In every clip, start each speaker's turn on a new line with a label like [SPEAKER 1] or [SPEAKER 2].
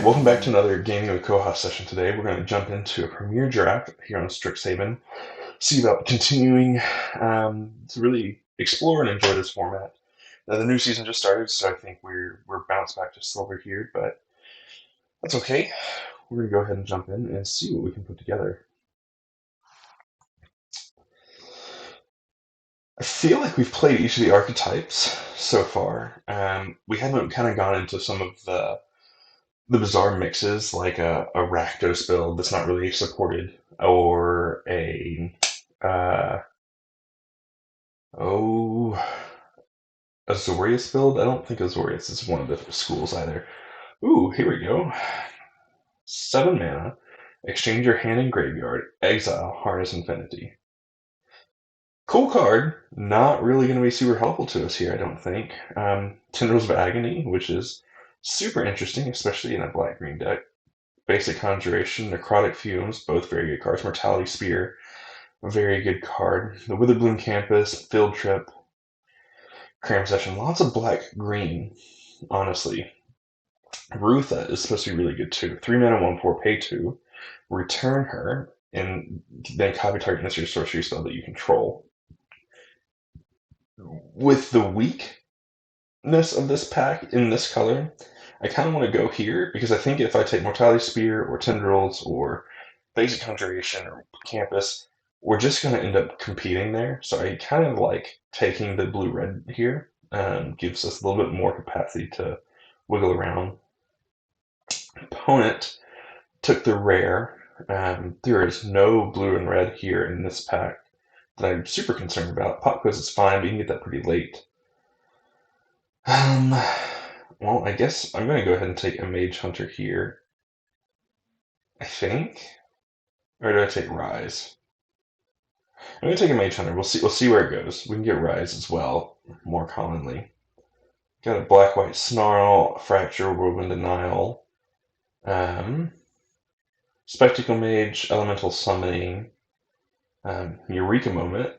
[SPEAKER 1] Alright, welcome back to another Gaming with Kohath session today. We're going to jump into a premier draft here on Strixhaven, see about continuing to really explore and enjoy this format. Now, the new season just started, so I think we're bounced back to silver here, but that's okay. We're going to go ahead and jump in and see what we can put together. I feel like we've played each of the archetypes so far. We haven't kind of gone into some of the bizarre mixes, like a Rakdos build that's not really supported, or uh, oh, Azorius build. I don't think Azorius is one of the schools either. Ooh, here we go. 7 mana. Exchange your hand and graveyard. Exile. Harness Infinity. Cool card. Not really going to be super helpful to us here, I don't think. Tendrils of Agony, which is super interesting, especially in a black-green deck. Basic Conjuration, Necrotic Fumes, both very good cards. Mortality Spear, very good card. The Witherbloom Campus, Field Trip, Cram Session, lots of black-green, honestly. Rutha is supposed to be really good too. 3 mana, 1/4, pay 2, return her, and then copy target mystery sorcery spell that you control. With the weakness of this pack in this color, I kind of want to go here because I think if I take Mortality Spear or Tendrils or Basic Conjuration or Campus, we're just going to end up competing there. So I kind of like taking the blue-red here. Gives us a little bit more capacity to wiggle around. Opponent took the rare. There is no blue and red here in this pack that I'm super concerned about. Pop Quiz is fine, but you can get that pretty late. Well, I guess I'm going to go ahead and take a Mage Hunter here. I think. Or do I take Rise? I'm going to take a Mage Hunter. We'll see where it goes. We can get Rise as well, more commonly. Got a Black-White Snarl, Fracture, Whirlwind Denial, Spectacle Mage, Elemental Summoning, Eureka Moment.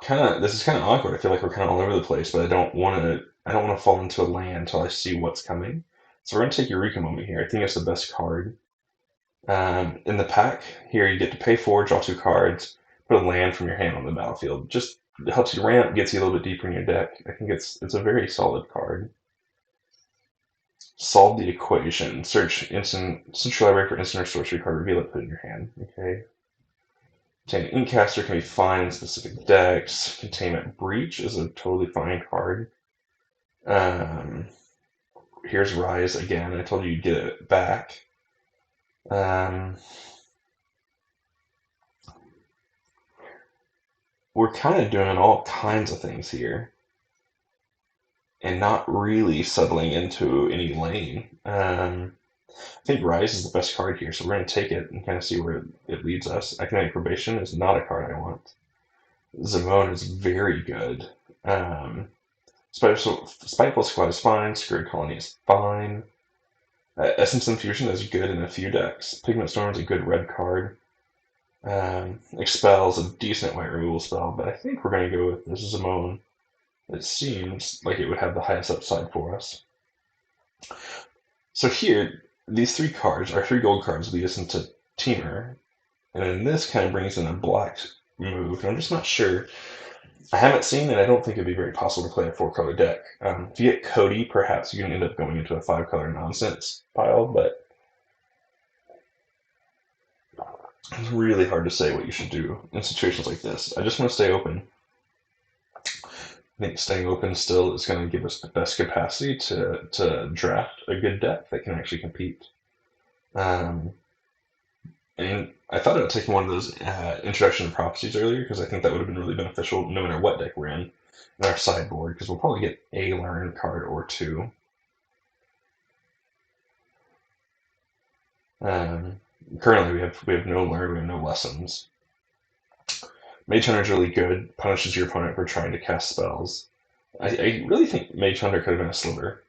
[SPEAKER 1] This is kind of awkward. I feel like we're kind of all over the place, but I don't want to fall into a land until I see what's coming. So we're going to take Eureka Moment here. I think it's the best card. In the pack, here you get to pay 4, draw 2 cards, put a land from your hand on the battlefield. Just helps you ramp, gets you a little bit deeper in your deck. I think it's a very solid card. Solve the equation. Search Central Library for instant or sorcery card, reveal it, put it in your hand. Okay. Inkcaster can be fine in specific decks. Containment Breach is a totally fine card. Here's Rise again. I told you you'd get it back. We're kind of doing all kinds of things here and not really settling into any lane. I think Rise is the best card here, so we're going to take it and kind of see where it leads us. Academic Probation is not a card I want. Zimone is very good. Spiteful Squad is fine. Screwed Colony is fine. Essence Infusion is good in a few decks. Pigment Storm is a good red card. Expel is a decent white removal spell, but I think we're going to go with this Zimone. It seems like it would have the highest upside for us. So here, these 3 cards, our 3 gold cards, lead us into Teamer, and then this kind of brings in a black move, and I'm just not sure. I haven't seen it. I don't think it'd be very possible to play a 4-color deck. If you get Cody, perhaps you can end up going into a 5-color nonsense pile, but it's really hard to say what you should do in situations like this. I just want to stay open. I think staying open still is going to give us the best capacity to draft a good deck that can actually compete. And I thought about taking one of those introduction to prophecies earlier because I think that would have been really beneficial no matter what deck we're in our sideboard, because we'll probably get a learn card or 2. Currently, we have no learn, we have no lessons. Mage Hunter is really good. Punishes your opponent for trying to cast spells. I really think Mage Hunter could have been a sliver.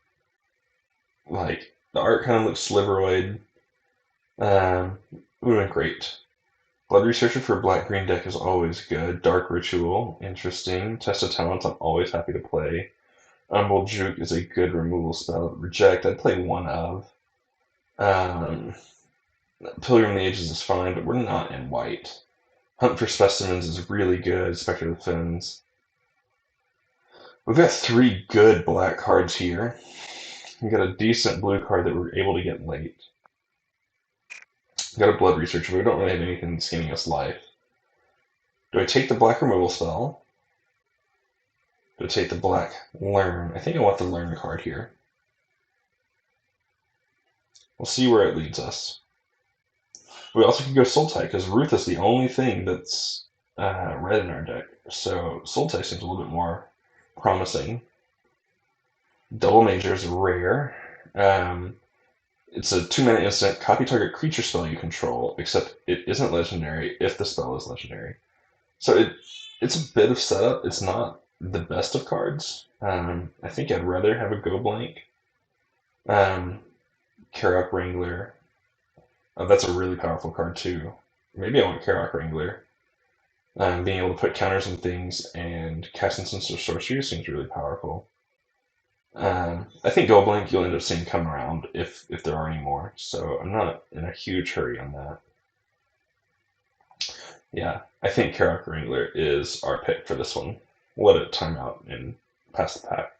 [SPEAKER 1] Like, the art kind of looks sliveroid. Would have been great. Blood Researcher for black-green deck is always good. Dark Ritual, interesting. Test of Talents, I'm always happy to play. Juke is a good removal spell. Reject, I'd play one of. Um, Pilgrim of the Ages is fine, but we're not in white. Hunt for Specimens is really good. Spectre of the Fins. We've got three good black cards here. We've got a decent blue card that we're able to get late. We've got a Blood Researcher, but we don't really have anything that's giving us life. Do I take the black removal spell? Do I take the black Learn? I think I want the Learn card here. We'll see where it leads us. We also can go Sultai, because Ruth is the only thing that's red in our deck. So Sultai seems a little bit more promising. Double Major is rare. It's a 2-mana instant. Copy target creature spell you control, except it isn't legendary if the spell is legendary. So it's a bit of setup. It's not the best of cards. I think I'd rather have a Go Blank. Karok Wrangler. That's a really powerful card too. Maybe I want Karok Wrangler. Being able to put counters on things and cast instants or sorcery seems really powerful. I think Go Blank you'll end up seeing come around if there are any more, so I'm not in a huge hurry on that. Yeah, I think Karok Wrangler is our pick for this one. We'll let it time out and pass the pack.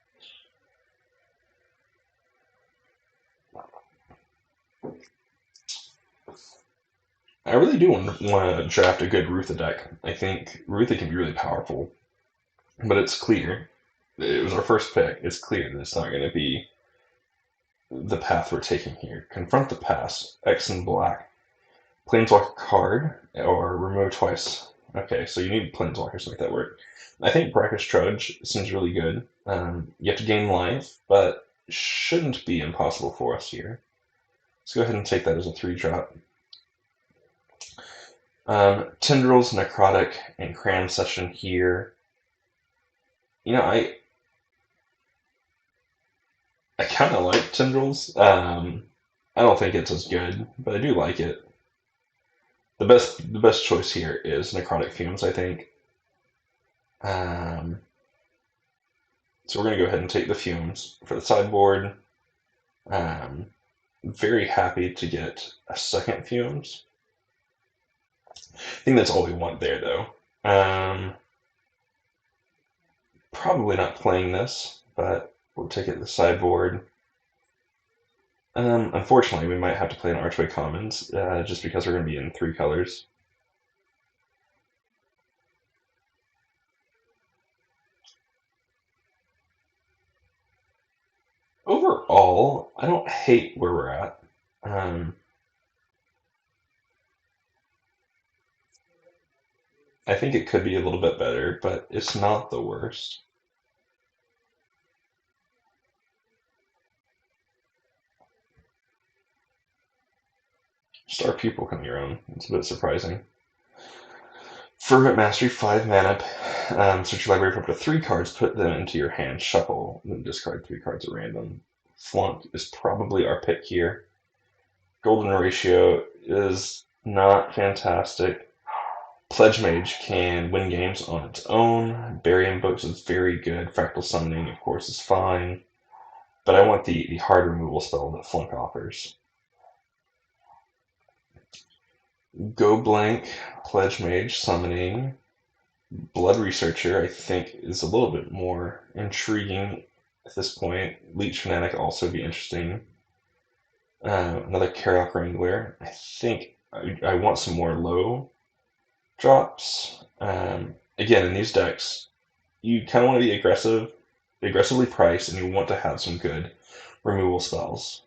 [SPEAKER 1] I really do want to draft a good Rutha deck. I think Rutha can be really powerful, but it's clear. It was our first pick. It's clear that it's not going to be the path we're taking here. Confront the past. X and black. Planeswalker card, or remove twice. Okay, so you need Planeswalkers to make that work. I think Brackish Trudge seems really good. You have to gain life, but shouldn't be impossible for us here. Let's go ahead and take that as a 3-drop. Tendrils, Necrotic, and Cram Session here. You know, I kind of like Tendrils. I don't think it's as good, but I do like it. The best choice here is Necrotic Fumes, I think. So we're going to go ahead and take the Fumes for the sideboard. Very happy to get a second Fumes. I think that's all we want there, though. Probably not playing this, but we'll take it to the sideboard. Unfortunately, we might have to play an Archway Commons, just because we're going to be in 3 colors. Overall, I don't hate where we're at. I think it could be a little bit better, but it's not the worst. Star Pupil coming around. It's a bit surprising. Fervent Mastery, 5 mana. Search your library for up to 3 cards, put them into your hand, shuffle, and then discard 3 cards at random. Flunk is probably our pick here. Golden Ratio is not fantastic. Pledge Mage can win games on its own. Burying Books is very good. Fractal Summoning, of course, is fine. But I want the hard removal spell that Flunk offers. Go Blank, Pledge Mage, Summoning. Blood Researcher, I think, is a little bit more intriguing at this point. Leech Fanatic also be interesting. Another Karok Wrangler. I think I want some more low drops. Again, in these decks, you kind of want to be aggressively priced, and you want to have some good removal spells.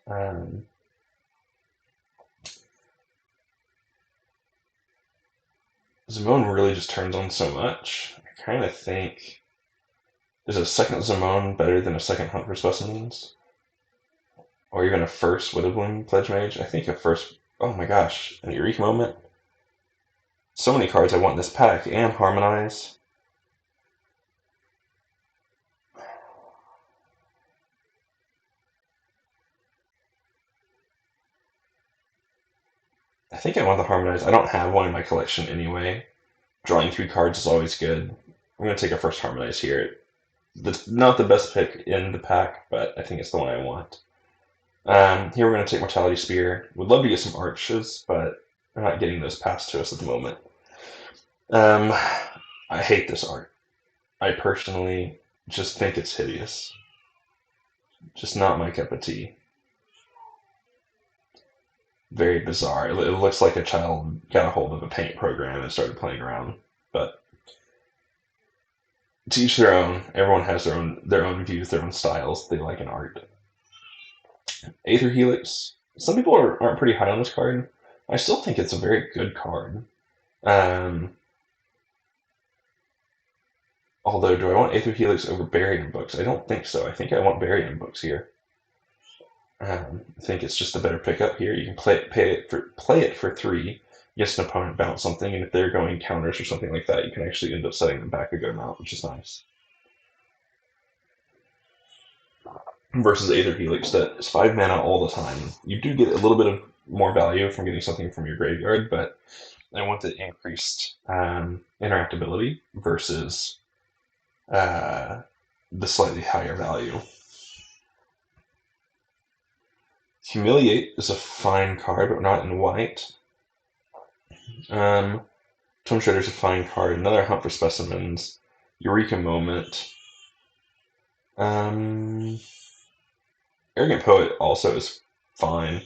[SPEAKER 1] Zimone really just turns on so much. I kind of think, is a second Zimone better than a second Hunt for Specimens? Or even a first Widowbloom Pledge Mage? I think a first, oh my gosh, an Eureka Moment. So many cards I want in this pack, and Harmonize. I think I want the Harmonize. I don't have one in my collection anyway. Drawing 3 cards is always good. I'm going to take a first Harmonize here. not the best pick in the pack, but I think it's the one I want. Here we're going to take Mortality Spear. Would love to get some arches, but we're not getting those passed to us at the moment. I hate this art. I personally just think it's hideous. Just not my cup of tea. Very bizarre. It looks like a child got a hold of a paint program and started playing around. But to each their own. Everyone has their own views, their own styles they like in art. Aether Helix. Some people aren't pretty high on this card. I still think it's a very good card. Um, Although, do I want Aether Helix over Barium Books? I don't think so. I think I want Barium Books here. I think it's just a better pickup here. You can play it for 3. Yes, an opponent bounce something, and if they're going counters or something like that, you can actually end up setting them back a good amount, which is nice. Versus Aether Helix, that is 5 mana all the time. You do get a little bit of more value from getting something from your graveyard, but I want the increased interactability versus the slightly higher value. Humiliate is a fine card, but not in white. Tomb Shredder's a fine card. Another Hunt for Specimens. Eureka Moment. Arrogant Poet also is fine.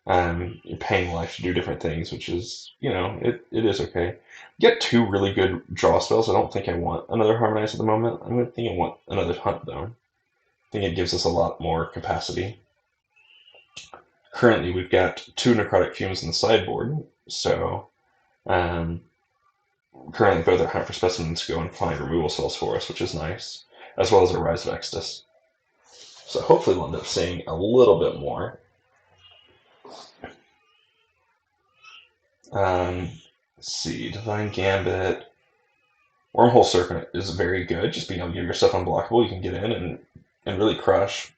[SPEAKER 1] You're paying life to do different things, which is, it is okay. Get 2 really good draw spells. I don't think I want another Harmonize at the moment. I'm thinking I want another Hunt, though. I think it gives us a lot more capacity. Currently, we've got 2 Necrotic Fumes in the sideboard, so currently both our Hunt for Specimens go and find removal spells for us, which is nice, as well as a Rise of Exodus. So hopefully we'll end up seeing a little bit more. Let's see, Divine Gambit. Wormhole Serpent is very good. Just being able to give yourself unblockable, you can get in and really crush.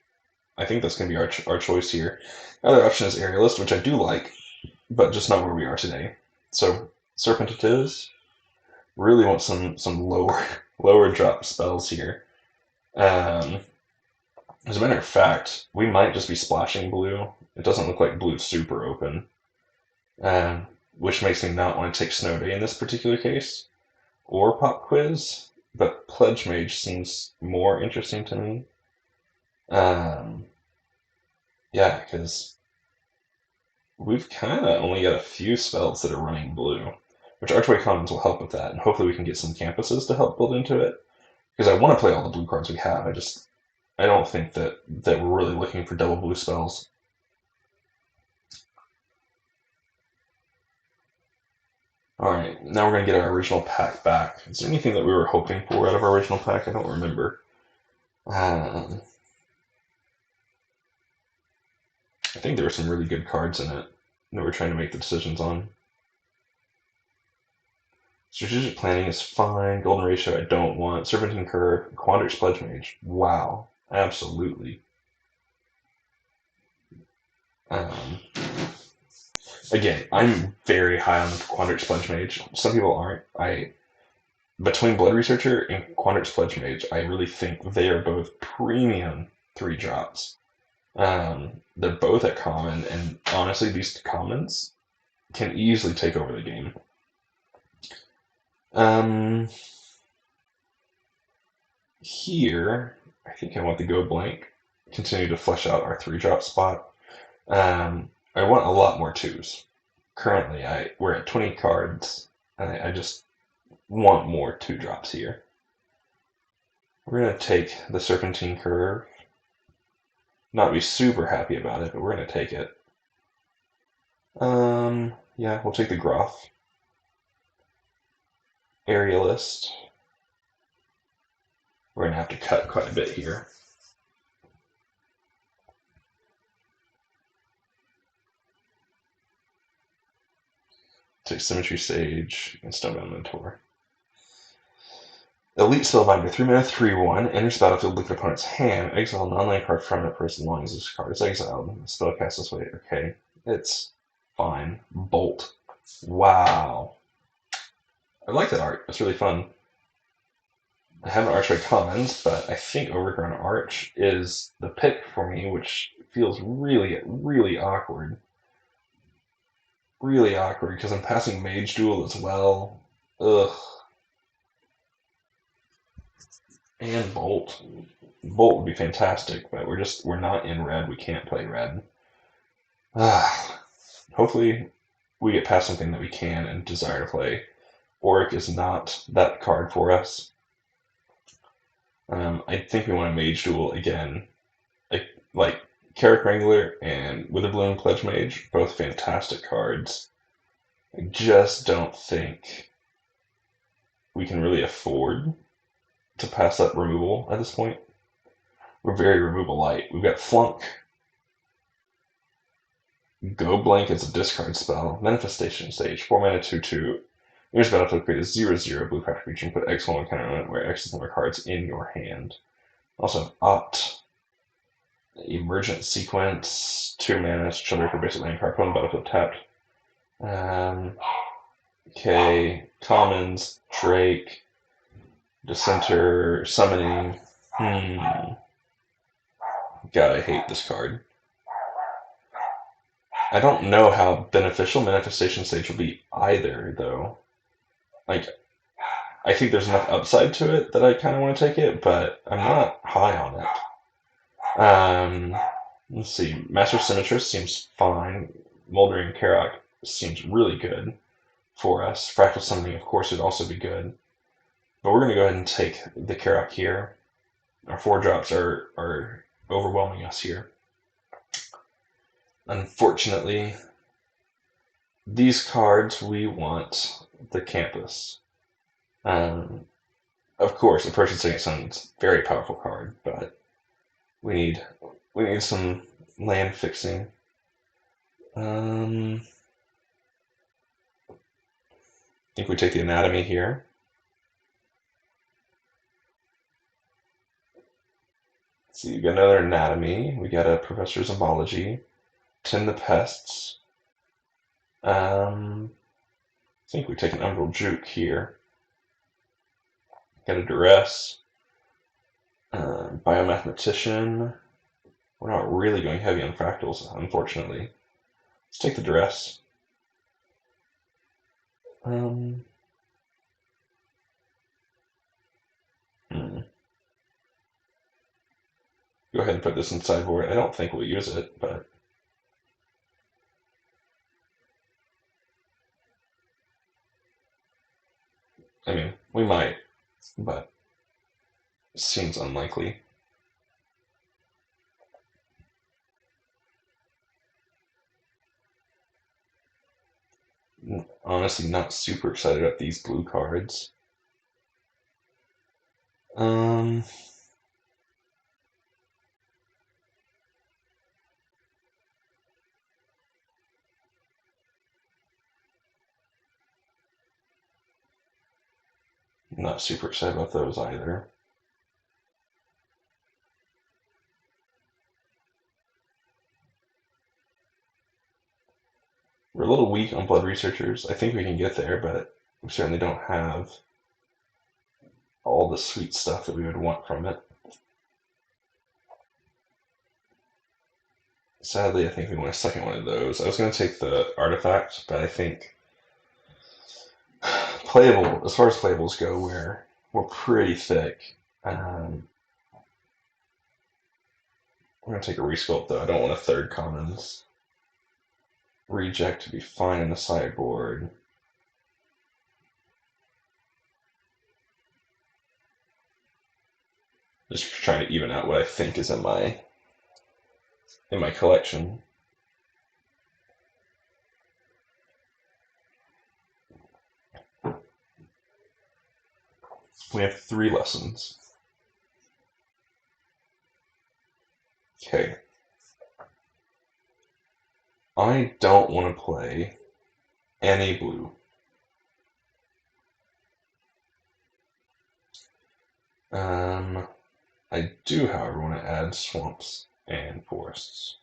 [SPEAKER 1] I think that's going to be our choice here. Another option is Aerialist, which I do like, but just not where we are today. So Serpent it is. Really want some lower drop spells here. As a matter of fact, we might just be splashing blue. It doesn't look like blue's super open, which makes me not want to take Snow Day in this particular case, or Pop Quiz, but Pledge Mage seems more interesting to me. Yeah, because we've kind of only got a few spells that are running blue, which Archway Commons will help with that, and hopefully we can get some campuses to help build into it. Because I want to play all the blue cards we have. I don't think that we're really looking for double blue spells. Alright, now we're going to get our original pack back. Is there anything that we were hoping for out of our original pack? I don't remember. I think there were some really good cards in it that we're trying to make the decisions on. Strategic Planning is fine. Golden Ratio I don't want. Serpentine Curve. Quandrix Pledge Mage. Wow. Absolutely. Again, I'm very high on Quandrix Pledge Mage. Some people aren't. Between Blood Researcher and Quandrix Pledge Mage, I really think they are both premium 3-drops. They're both at common, and honestly, these commons can easily take over the game. Here, I think I want to go blank. Continue to flesh out our 3-drop spot. I want a lot more 2s. Currently, we're at 20 cards, and I just want more 2-drops here. We're going to take the Serpentine Curve. Not be super happy about it, but we're going to take it. Yeah, we'll take the Groth. Aerialist. We're going to have to cut quite a bit here. Take Symmetry Sage and Stonebound Mentor. Elite Spellbinder, 3-mana, 3/1. Enters the battlefield, look at opponent's hand. Exile non-land card from it for as long as this card is exiled. Spell cast this way. Okay, it's fine. Bolt. Wow. I like that art. It's really fun. I have an Archway Commons, but I think Overgrown Arch is the pick for me, which feels really, really awkward. Really awkward, because I'm passing Mage Duel as well. Ugh. And Bolt. Bolt would be fantastic, but we're not in red. We can't play red. Hopefully we get past something that we can and desire to play. Auric is not that card for us. I think we want a Mage Duel again. Like Carrick Wrangler and Witherbloom Pledge Mage, both fantastic cards. I just don't think we can really afford to pass up removal at this point. We're very removal light. We've got Flunk. Go Blank is a discard spell. Manifestation Stage. 4 mana 2/2. Here's battlefield, create a 0/0 blue craft creature and put X on one counter on it where X is the number of cards in your hand. Also, Opt. Emergent Sequence. 2 mana, Chiller for basic land card. Put on battlefield tapped. Okay. Commons. Drake. Dissenter. Summoning. God, I hate this card. I don't know how beneficial Manifestation Stage will be either, though. Like, I think there's enough upside to it that I kind of want to take it, but I'm not high on it. Let's see. Master Symmetrist seems fine. Moldering Karak seems really good for us. Fractal Summoning, of course, would also be good. But we're going to go ahead and take the Karak here. Our 4-drops are overwhelming us here. Unfortunately, these cards, we want the Campus. Of course, Approaching Second Sun's a very powerful card, but we need some land fixing. I think we take the Anatomy here. Let's see, we got another Anatomy. We got a Professor Zombology. Tend the Pests. I think we take an Umbral Juke here. Got a Duress. Biomathematician. We're not really going heavy on fractals, unfortunately. Let's take the Duress. Go ahead and put this in sideboard. I don't think we'll use it, but I mean, we might, but it seems unlikely. Honestly, not super excited about these blue cards. Not super excited about those either. We're a little weak on Blood Researchers. I think we can get there, but we certainly don't have all the sweet stuff that we would want from it. Sadly, I think we want a second one of those. I was going to take the Artifact, but I think playable, as far as playables go, we're pretty thick. We're going to take a Resculpt, though. I don't want a third Commons. Reject to be fine in the sideboard. Just trying to even out what I think is in my collection. We have 3 lessons. Okay. I don't want to play any blue. I do, however, want to add swamps and forests.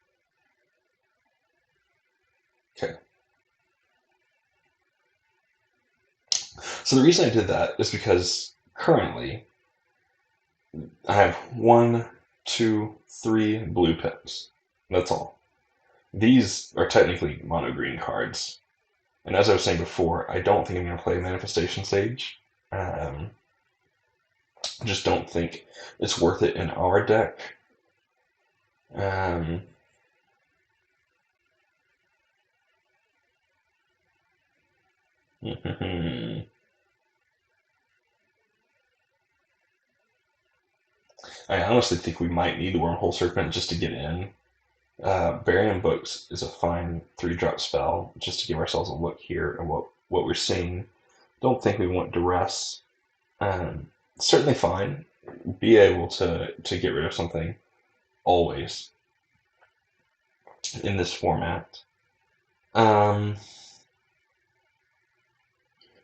[SPEAKER 1] Okay. So the reason I did that is because currently I have 1, 2, 3 blue pips. That's all. These are technically mono green cards. And as I was saying before, I don't think I'm going to play Manifestation Sage. I just don't think it's worth it in our deck. Um, I honestly think we might need the Wormhole Serpent just to get in. Barium Books is a fine 3-drop spell just to give ourselves a look here at what we're seeing. Don't think we want Duress. Certainly fine. Be able to get rid of something always in this format.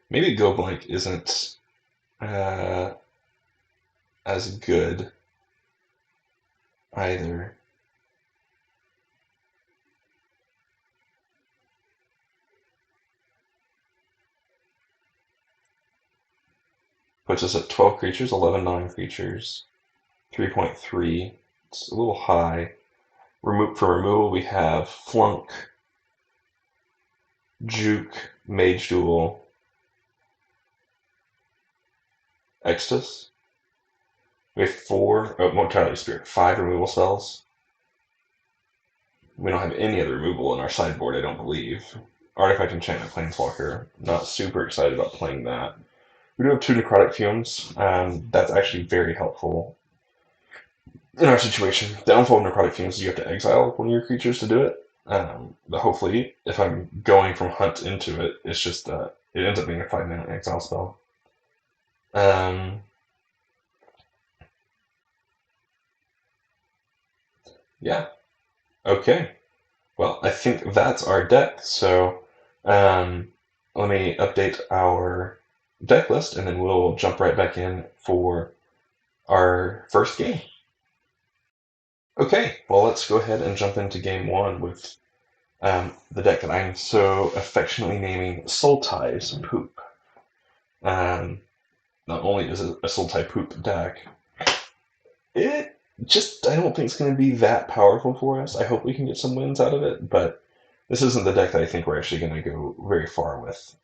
[SPEAKER 1] Maybe Go Blank isn't as good either. Puts us at 12 creatures, 11 non-creatures, 3.3. It's a little high. For removal, we have Flunk, Juke, Mage Duel, Extus. We have 4, Mortality Spirit, 5 removal spells. We don't have any other removal in our sideboard, I don't believe. Artifact Enchantment Planeswalker, not super excited about playing that. We do have 2 Necrotic Fumes. That's actually very helpful in our situation. Downfall of Necrotic Fumes is you have to exile one of your creatures to do it. But hopefully, if I'm going from Hunt into it, it's just that it ends up being a 5-mana exile spell. Yeah. Okay. Well, I think that's our deck. So let me update our deck list, and then we'll jump right back in for our first game. Okay, well, let's go ahead and jump into game 1 with the deck that I'm so affectionately naming Sultai's Poop. Not only is it a Sultai Poop deck, it just, I don't think it's going to be that powerful for us. I hope we can get some wins out of it, but this isn't the deck that I think we're actually going to go very far with.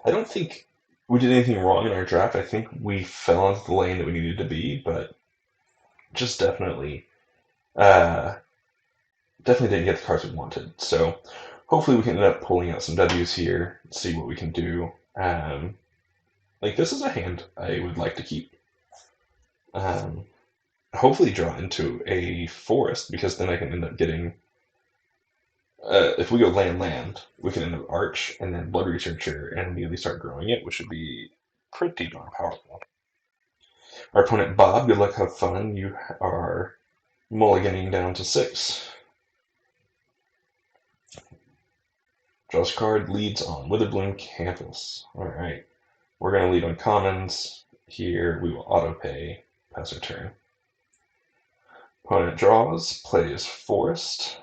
[SPEAKER 1] I don't think we did anything wrong in our draft. I think we fell into the lane that we needed to be, but just definitely didn't get the cards we wanted. So hopefully we can end up pulling out some W's here, see what we can do. Like, this is a hand I would like to keep. Hopefully draw into a forest, because then I can end up getting, if we go land, we can end up Arch and then Blood Researcher and immediately start growing it, which would be pretty darn powerful. Our opponent Bob, good luck, have fun. You are mulliganing down to 6. Draws card, leads on Witherbloom Campus. Alright. We're going to lead on commons. Here we will auto pay, pass our turn. Opponent draws, plays Forest.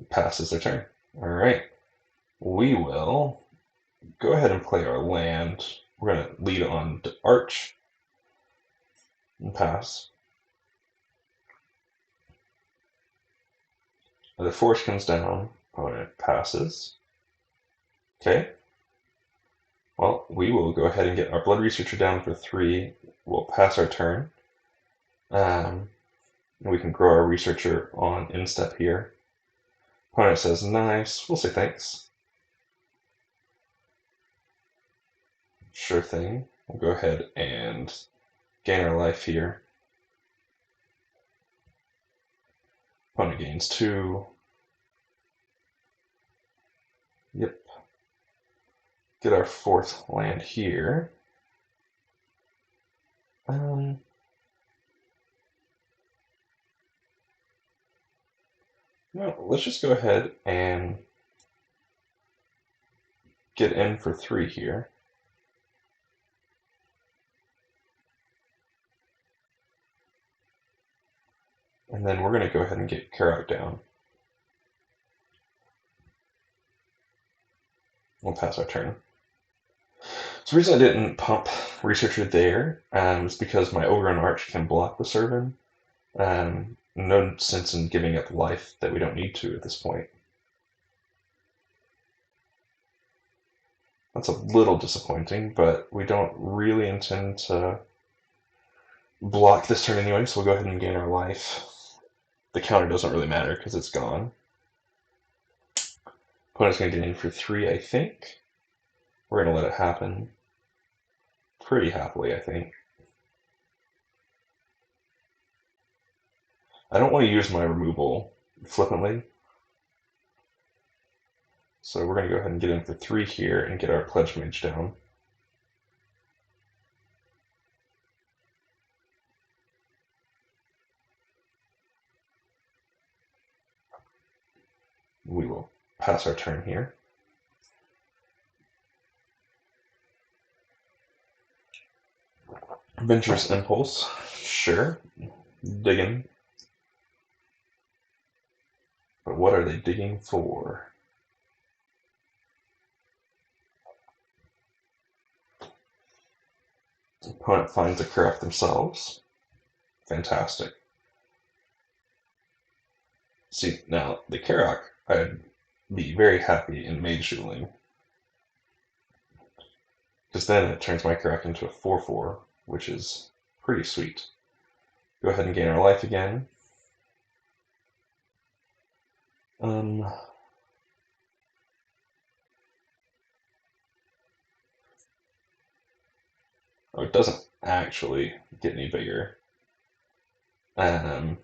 [SPEAKER 1] Passes their turn. Alright. We will go ahead and play our land. We're going to lead on to Arch and pass. The Forest comes down. Opponent passes. Okay. Well, we will go ahead and get our Blood Researcher down for 3. We'll pass our turn. We can grow our Researcher on instep here. Opponent says nice. We'll say thanks. Sure thing. We'll go ahead and gain our life here. Opponent gains 2. Yep. Get our 4th land here. No, let's just go ahead and get in for 3 here. And then we're going to go ahead and get Karok down. We'll pass our turn. So the reason I didn't pump Researcher there is because my Ogre and Arch can block the Servant. No sense in giving up life that we don't need to at this point. That's a little disappointing, but we don't really intend to block this turn anyway, so we'll go ahead and gain our life. The counter doesn't really matter because it's gone. Opponent's going to get in for 3, I think. We're going to let it happen pretty happily, I think. I don't want to use my removal flippantly. So we're going to go ahead and get in for 3 here and get our Pledge Mage down. We will pass our turn here. Adventurous Impulse, sure. Digging. But what are they digging for? Opponent finds a Kohath themselves. Fantastic. See, now, the Kohath, I'd be very happy in Mage Dueling. Because then it turns my Kohath into a 4/4, which is pretty sweet. Go ahead and gain our life again. Oh, it doesn't actually get any bigger. But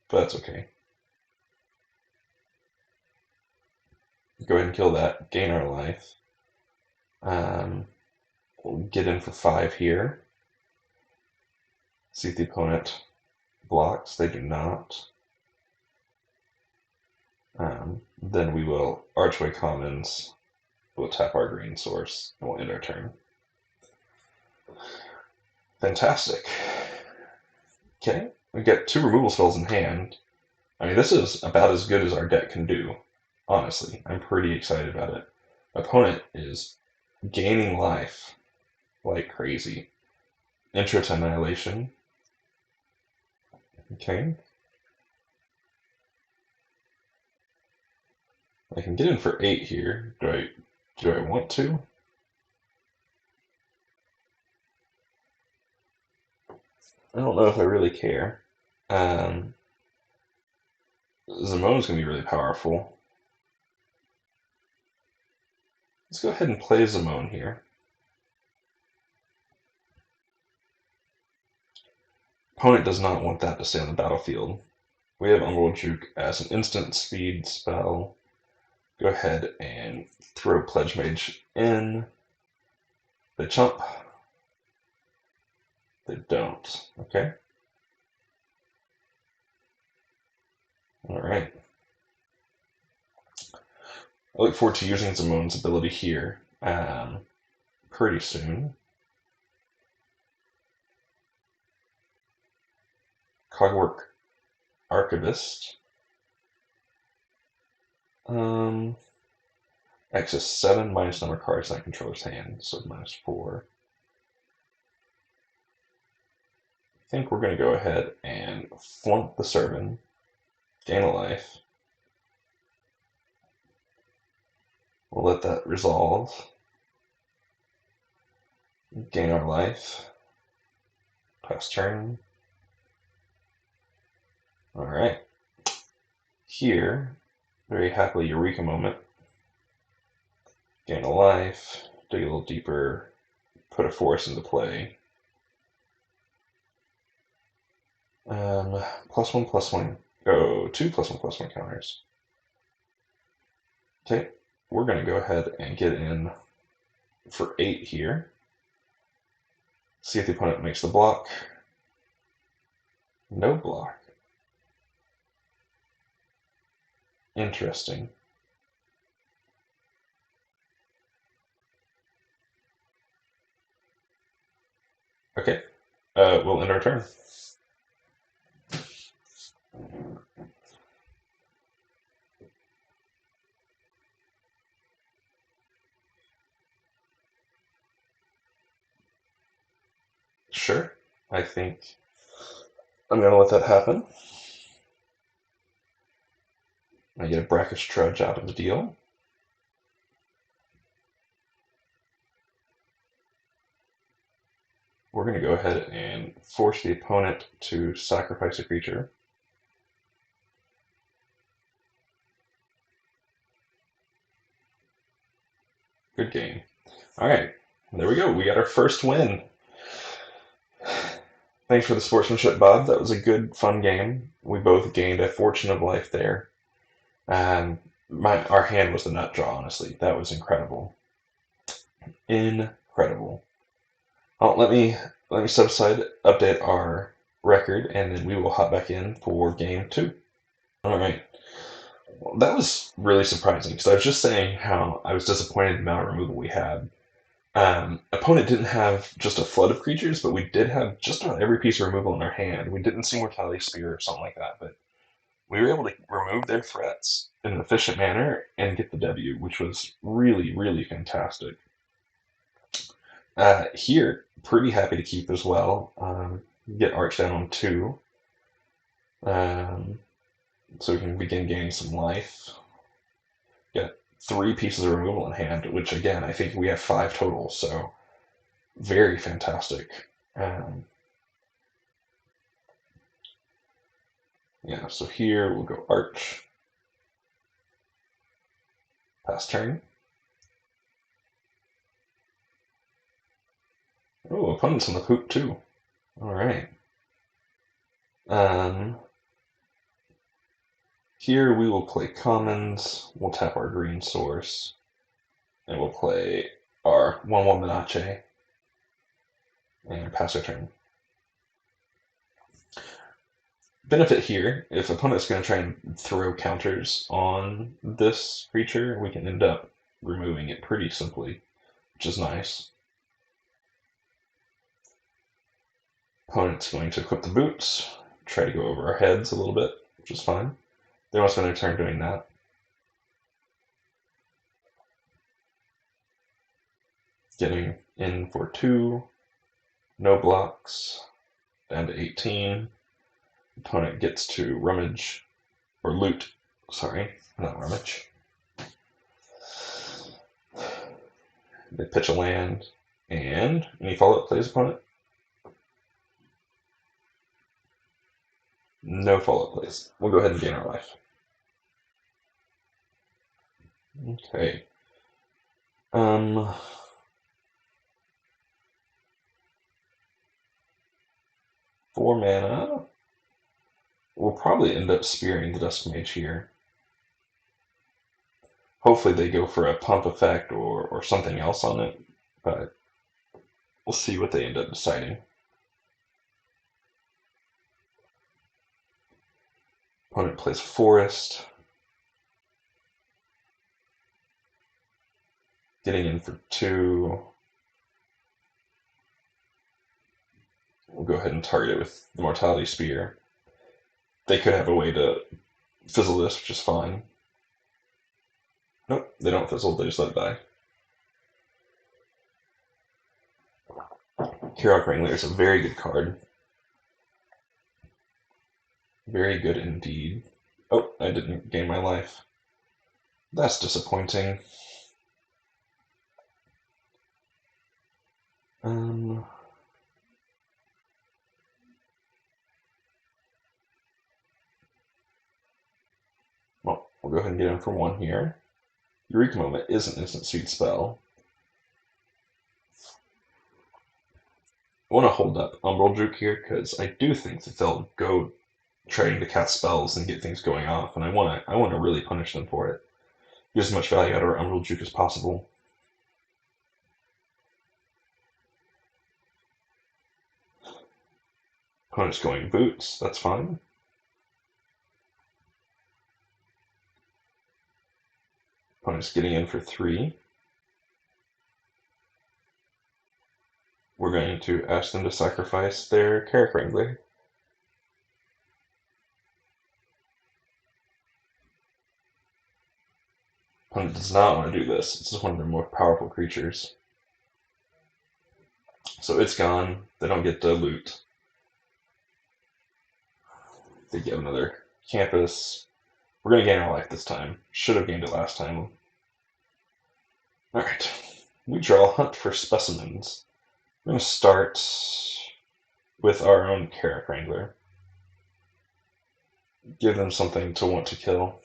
[SPEAKER 1] that's okay. Go ahead and kill that, gain our life. We'll get in for 5 here. See if the opponent blocks. They do not. Then we will Archway Commons. We'll tap our green source and we'll end our turn. Fantastic. Okay, we get 2 removal spells in hand. I mean, this is about as good as our deck can do. Honestly, I'm pretty excited about it. Opponent is gaining life like crazy. Intro to Annihilation. Okay. I can get in for 8 here. Do I want to? I don't know if I really care. Zamone's going to be really powerful. Let's go ahead and play Zamone here. Opponent does not want that to stay on the battlefield. We have Underworld Juke as an instant speed spell. Go ahead and throw Pledge Mage in. They chump. They don't. Okay. Alright. I look forward to using Zamone's ability here pretty soon. Cogwork Archivist. Access 7 minus number of cards in that controller's hand, so -4. I think we're going to go ahead and flunk the Servant, gain a life. We'll let that resolve. Gain our life. Pass turn. Alright. Here, very happily Eureka moment. Gain a life, dig a little deeper, put a force into play. +1/+1. Oh, 2 +1/+1 counters. Okay, we're going to go ahead and get in for 8 here. See if the opponent makes the block. No block. Interesting. Okay, we'll end our turn. Sure. I think I'm going to let that happen. I get a brackish trudge out of the deal. We're going to go ahead and force the opponent to sacrifice a creature. Good game. All right, there we go. We got our first win. Thanks for the sportsmanship, Bob. That was a good, fun game. We both gained a fortune of life there. Um, our hand was the nut draw, honestly. That was incredible. Incredible. Oh, let me step aside, update our record, and then we will hop back in for game two. All right. Well, that was really surprising because I was just saying how I was disappointed in the amount of removal we had. Opponent didn't have just a flood of creatures, but we did have just about every piece of removal in our hand. We didn't see Mortality Spear or something like that, but we were able to remove their threats in an efficient manner and get the W, which was really, really fantastic. Here, pretty happy to keep as well. Get Arch down on 2, so we can begin gaining some life. Get 3 pieces of removal in hand, which again, I think we have 5 total, so very fantastic. Yeah, so here we'll go Arch. Pass turn. Oh, opponent's on the poop too. Alright. Here we will play commons, we'll tap our green source, and we'll play our 1/1 Minache, and pass our turn. Benefit here, if opponent's going to try and throw counters on this creature, we can end up removing it pretty simply, which is nice. Opponent's going to equip the boots, try to go over our heads a little bit, which is fine. They won't spend their turn doing that. Getting in for 2, no blocks, down to 18. Opponent gets to rummage, or loot, sorry, not rummage. They pitch a land, and any follow-up plays, opponent? No follow-up plays. We'll go ahead and gain our life. Okay. 4 mana. We'll probably end up spearing the Dusk Mage here. Hopefully they go for a pump effect or something else on it, but we'll see what they end up deciding. Opponent plays Forest. Getting in for 2. We'll go ahead and target it with the Mortality Spear. They could have a way to fizzle this, which is fine. Nope, they don't fizzle, they just let it die. Kirok Wrangler is a very good card. Very good indeed. Oh, I didn't gain my life. That's disappointing. Well, we'll go ahead and get in for 1 here. Eureka Moment is an instant speed spell. I want to hold up Umbral Juke here because I do think that they'll go trying to cast spells and get things going off, and I want to really punish them for it. Get as much value out of our Umbral Juke as possible. Opponent's going boots, that's fine. Opponent's getting in for 3. We're going to ask them to sacrifice their Kirok Wrangler. Opponent does not want to do this. This is one of their more powerful creatures. So it's gone. They don't get the loot. They get another campus. We're going to gain our life this time. Should have gained it last time. Alright. We draw Hunt for Specimens. We're going to start with our own Carrot Wrangler. Give them something to want to kill.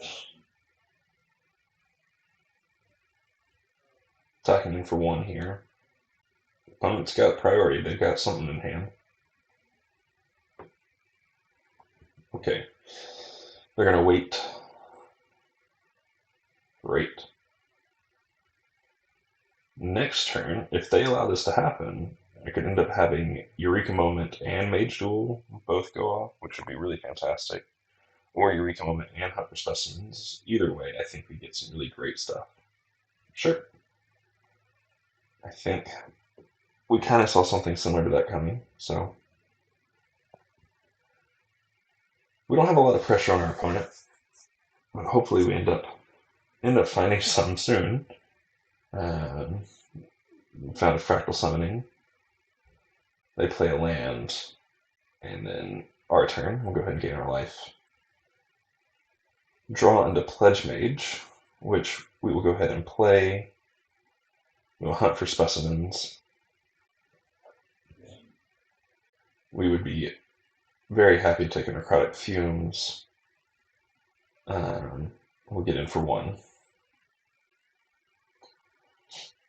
[SPEAKER 1] Attacking them for 1 here. Opponent's got priority. They've got something in hand. Okay. They're going to wait. Great. Next turn, if they allow this to happen, I could end up having Eureka Moment and Mage Duel both go off, which would be really fantastic. Or Eureka Moment and Hunt for Specimens. Either way, I think we get some really great stuff. Sure. I think we kind of saw something similar to that coming, so we don't have a lot of pressure on our opponent, but hopefully we end up finding some soon. Found a Fractal Summoning. They play a land, and then our turn. We'll go ahead and gain our life. Draw into Pledge Mage, which we will go ahead and play. We'll hunt for specimens. We would be very happy to take a Necrotic Fumes. We'll get in for 1.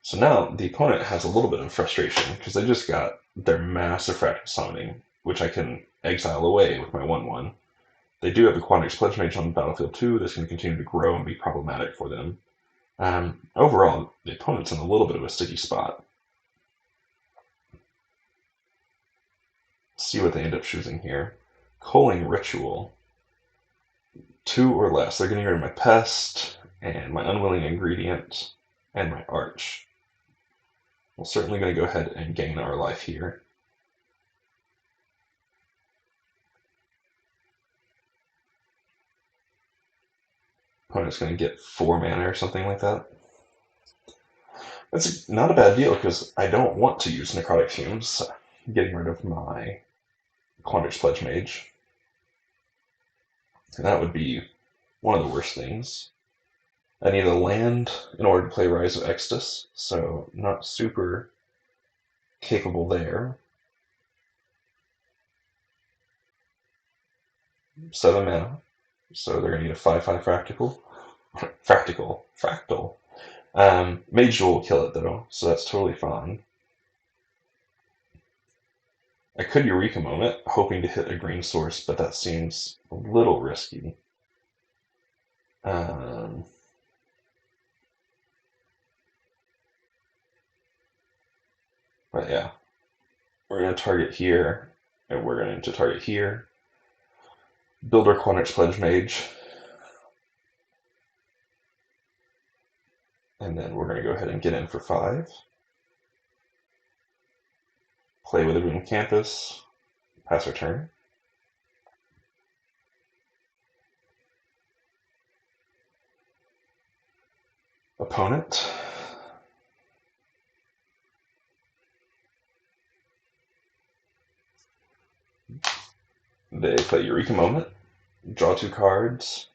[SPEAKER 1] So now the opponent has a little bit of frustration because they just got their massive Fractal Summoning, which I can exile away with my 1/1. They do have the Quandrix Pledge Mage on the battlefield too. This can continue to grow and be problematic for them. Overall, the opponent's in a little bit of a sticky spot. Let's see what they end up choosing here. Culling Ritual. 2 or less. They're getting rid of my Pest, and my Unwilling Ingredient, and my Arch. We're certainly going to go ahead and gain our life here. Opponent's going to get 4 mana or something like that. That's not a bad deal because I don't want to use Necrotic Fumes. Getting rid of my Quandrix Pledge Mage. And that would be one of the worst things. I need a land in order to play Rise of Extus, so not super capable there. 7 mana, so they're going to need a 5/5 Fractal. Mage Duel will kill it though, so that's totally fine. I could Eureka Moment, hoping to hit a green source, but that seems a little risky. But yeah, we're going to target here, and we're going to target here. Build our Quandrix Pledge Mage. And then we're going to go ahead and get in for 5. Play with a Boom Campus. Pass our turn. Opponent. They play Eureka Moment. Draw 2 cards.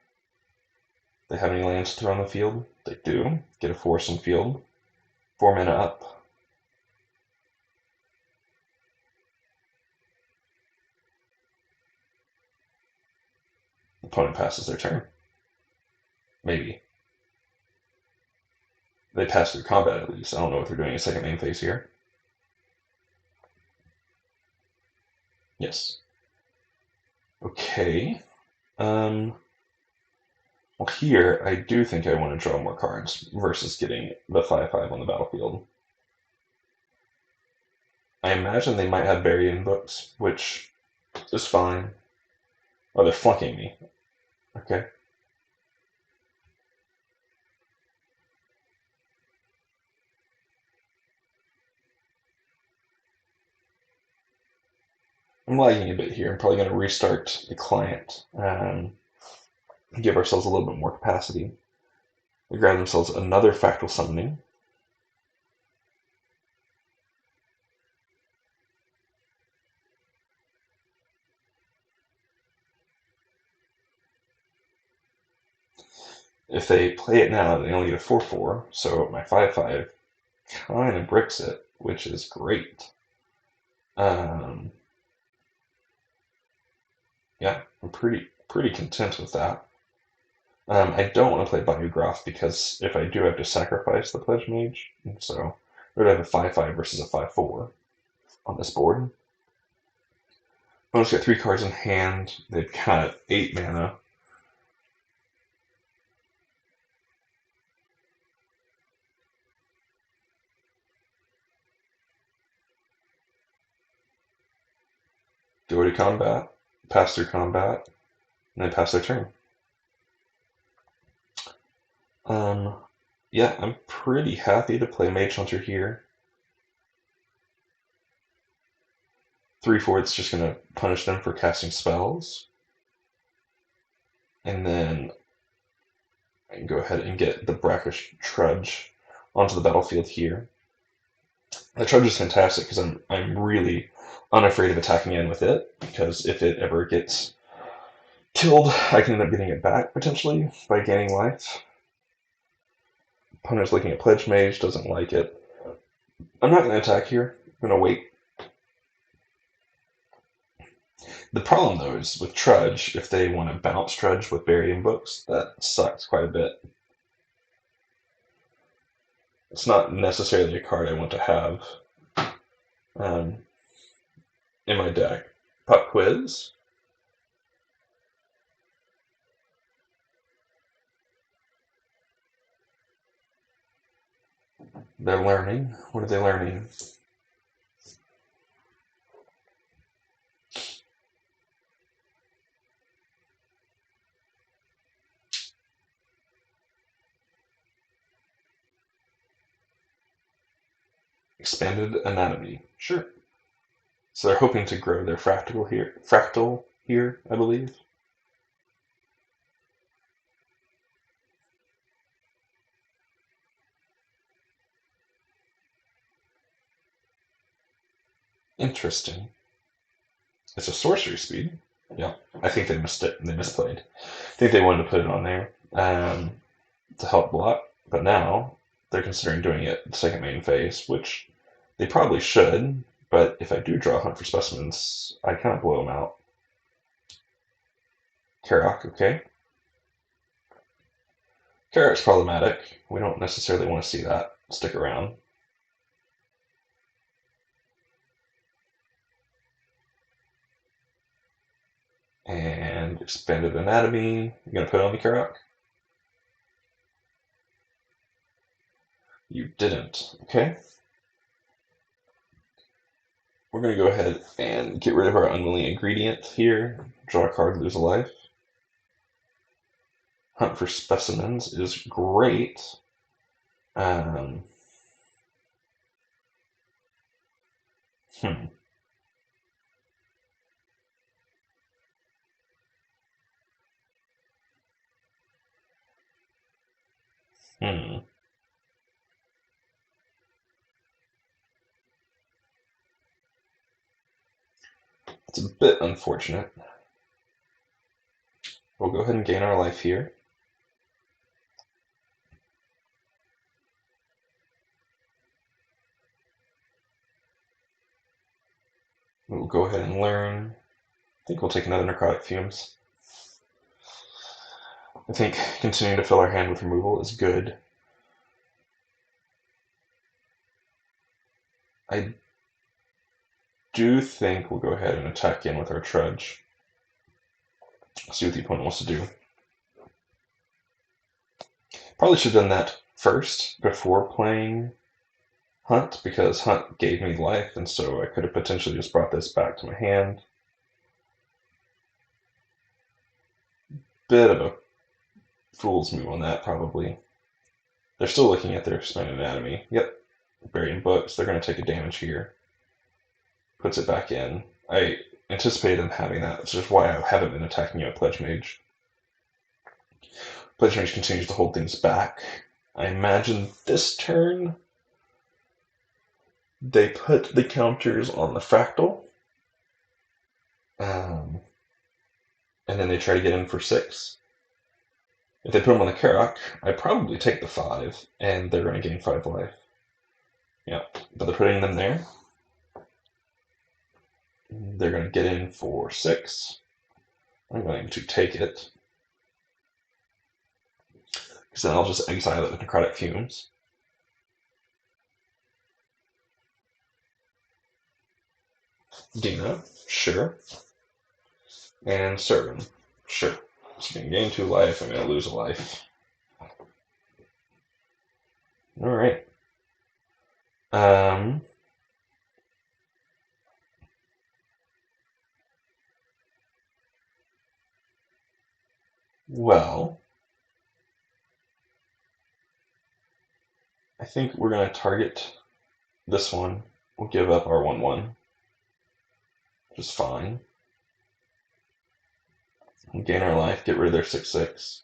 [SPEAKER 1] They have any lands to throw on the field? They do. Get a force on field. 4 mana up. Opponent passes their turn. Maybe. They pass through combat at least. I don't know if they're doing a second main phase here. Yes. Okay. Well, here, I do think I want to draw more cards versus getting the 5/5 on the battlefield. I imagine they might have Bury-in books, which is fine. Oh, they're flunking me. Okay. I'm lagging a bit here. I'm probably going to restart the client. Give ourselves a little bit more capacity. They grab themselves another Fractal Summoning. If they play it now, they only get a 4/4, so my 5/5 kind of bricks it, which is great. Um, yeah, I'm pretty content with that. I don't want to play Bayou Graph because if I do, I have to sacrifice the Pledge Mage, and so I would have a 5/5 versus a 5/4 on this board. Opponent's got 3 cards in hand. They've got 8 mana. Go to combat, pass through combat, and then pass their turn. Yeah, I'm pretty happy to play Mage Hunter here. 3/4 is just going to punish them for casting spells. And then I can go ahead and get the Brackish Trudge onto the battlefield here. The Trudge is fantastic because I'm really unafraid of attacking in with it, because if it ever gets killed, I can end up getting it back potentially by gaining life. Opponent's looking at Pledge Mage, doesn't like it. I'm not going to attack here. I'm going to wait. The problem, though, is with Trudge, if they want to bounce Trudge with Burying Books, that sucks quite a bit. It's not necessarily a card I want to have um, in my deck. Pop Quiz. They're learning. What are they learning? Expanded Anatomy. Sure. So they're hoping to grow their fractal here, I believe. Interesting. It's a sorcery speed. Yeah, I think they missed it. They misplayed. I think they wanted to put it on there to help block, but now they're considering doing it the second main phase, which they probably should. But if I do draw Hunt for Specimens, I kind of blow them out. Karak, okay. Karak's problematic. We don't necessarily want to see that stick around. And Expanded Anatomy. You gonna put it on the Karak? You didn't. Okay. We're going to go ahead and get rid of our unwilling ingredient here. Draw a card, lose a life. Hunt for Specimens is great. Um, hmm. Hmm. It's a bit unfortunate. We'll go ahead and gain our life here. We'll go ahead and learn. I think we'll take another Necrotic Fumes. I think continuing to fill our hand with removal is good. I do think we'll go ahead and attack in with our Trudge. See what the opponent wants to do. Probably should have done that first before playing Hunt, because Hunt gave me life, and so I could have potentially just brought this back to my hand. Bit of a fool's move on that, probably. They're still looking at their Expanded Anatomy. Yep, Burying Books. They're going to take a damage here. Puts it back in. I anticipated them having that, which is why I haven't been attacking you at Pledge Mage. Pledge Mage continues to hold things back. I imagine this turn they put the counters on the Fractal. And then they try to get in for 6. If they put them on the Karak, I probably take the 5, and they're going to gain 5 life. Yeah, but they're putting them there. They're going to get in for 6. I'm going to take it, because then I'll just exile it with Necrotic Fumes. Dina, sure. And Servant, sure. So you can gain 2 life, I'm going to lose a life. Alright. Well, I think we're going to target this one. We'll give up our 1/1, which is fine. We'll gain our life, get rid of their 6/6.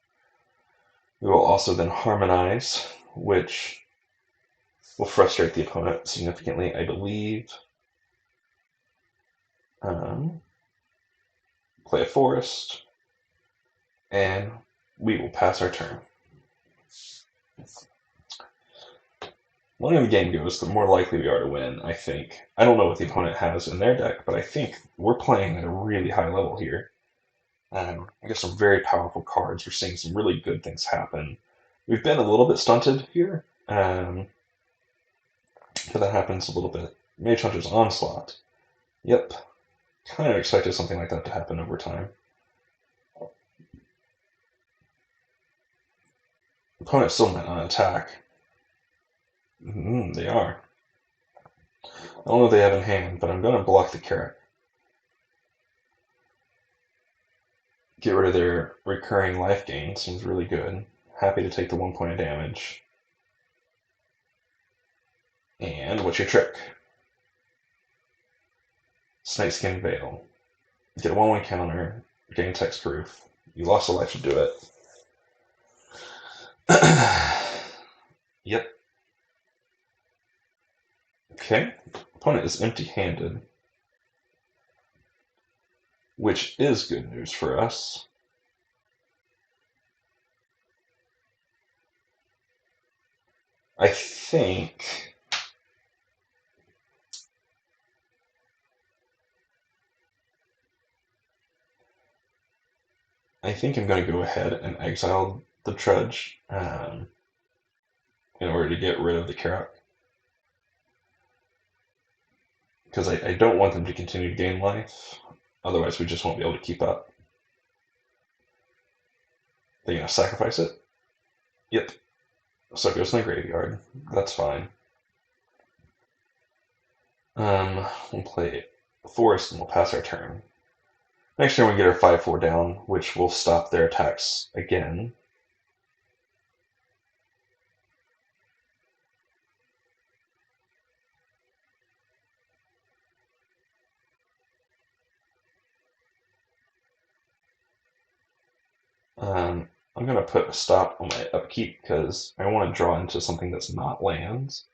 [SPEAKER 1] We will also then harmonize, which will frustrate the opponent significantly, I believe. Play a forest, and we will pass our turn. The longer the game goes, the more likely we are to win, I think. I don't know what the opponent has in their deck, but I think we're playing at a really high level here. I get some very powerful cards. We're seeing some really good things happen. We've been a little bit stunted here, but that happens a little bit. Mage Hunter's Onslaught. Yep. Kind of expected something like that to happen over time. Opponent's still not on attack. They are. I don't know what they have in hand, but I'm going to block the Carrot. Get rid of their recurring life gain. Seems really good. Happy to take the 1 point of damage. And what's your trick? Snakeskin Veil. Get a 1/1 counter. Gain text proof. You lost a life to do it. Yep. Okay. Opponent is empty-handed, which is good news for us. I think I'm going to go ahead and exile the Trudge in order to get rid of the Carrot. Because I don't want them to continue to gain life. Otherwise, we just won't be able to keep up. They're going to sacrifice it? Yep. So it goes in the graveyard. That's fine. We'll play Forest and we'll pass our turn. Next turn we get our 5/4 down, which will stop their attacks again. I'm going to put a stop on my upkeep because I want to draw into something that's not lands.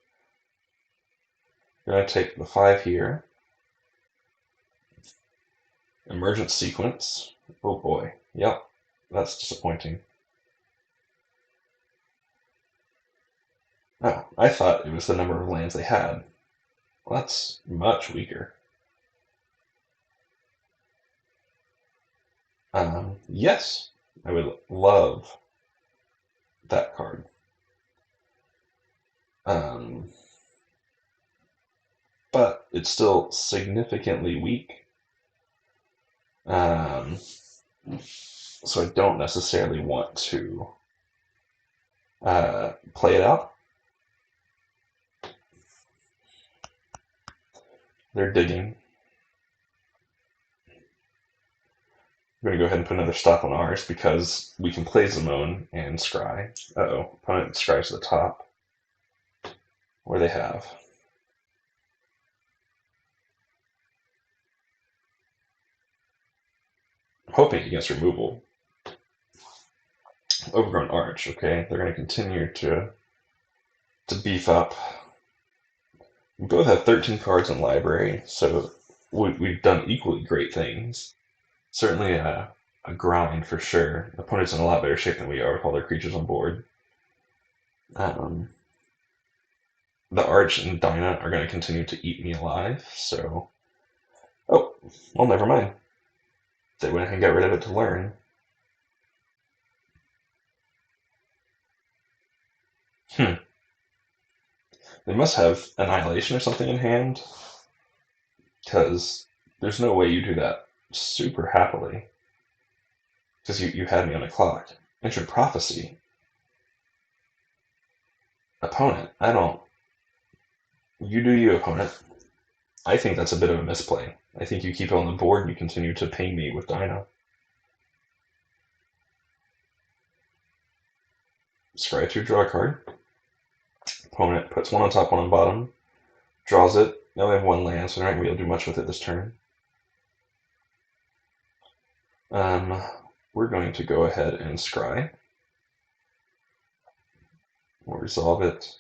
[SPEAKER 1] I'm going to take the 5 here. Emergent Sequence. Oh boy. Yep. That's disappointing. Oh, I thought it was the number of lands they had. Well, that's much weaker. Yes, I would love that card. But it's still significantly weak. So I don't necessarily want to play it out. They're digging. I'm going to go ahead and put another stop on ours because we can play Zimone and Scry. Uh-oh, opponent Scry's to the top. What do they have? I'm hoping against removal. Overgrown Arch, okay. They're going to continue to beef up. We both have 13 cards in library, so we've done equally great things. Certainly a grind for sure. The opponent's in a lot better shape than we are with all their creatures on board. Um, the Arch and Dinah are going to continue to eat me alive, so... Oh, well, never mind. They went ahead and got rid of it to learn. Hmm. They must have Annihilation or something in hand, because there's no way you do that super happily. Because you had me on the clock. Ancient Prophecy. Opponent. I don't... You do you, opponent. I think that's a bit of a misplay. I think you keep it on the board and you continue to ping me with Dino. Scry 2, draw a card. Opponent puts one on top, one on bottom. Draws it. They only have one land, so they're not going to be able to do much with it this turn. We're going to go ahead and scry. We'll resolve it.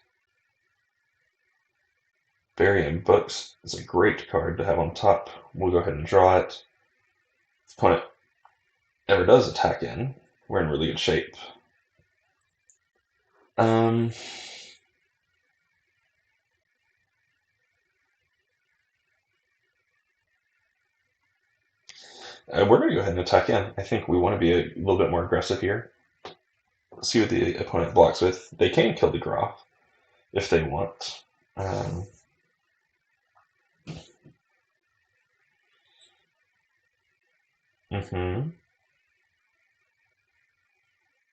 [SPEAKER 1] Burying Books is a great card to have on top. We'll go ahead and draw it. If opponent ever does attack in, we're in really good shape. We're going to go ahead and attack in. I think we want to be a little bit more aggressive here. See what the opponent blocks with. They can kill the Groth if they want.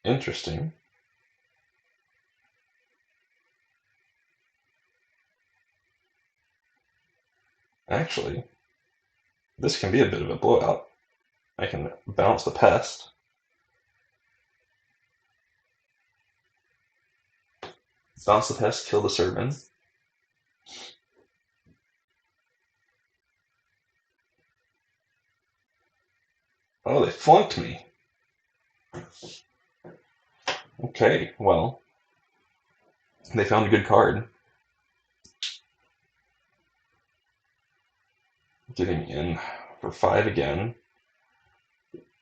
[SPEAKER 1] Interesting. Actually, this can be a bit of a blowout. I can bounce the Pest. Bounce the Pest, kill the Servant. Oh, they flunked me. Okay, well, they found a good card. Getting in for 5 again.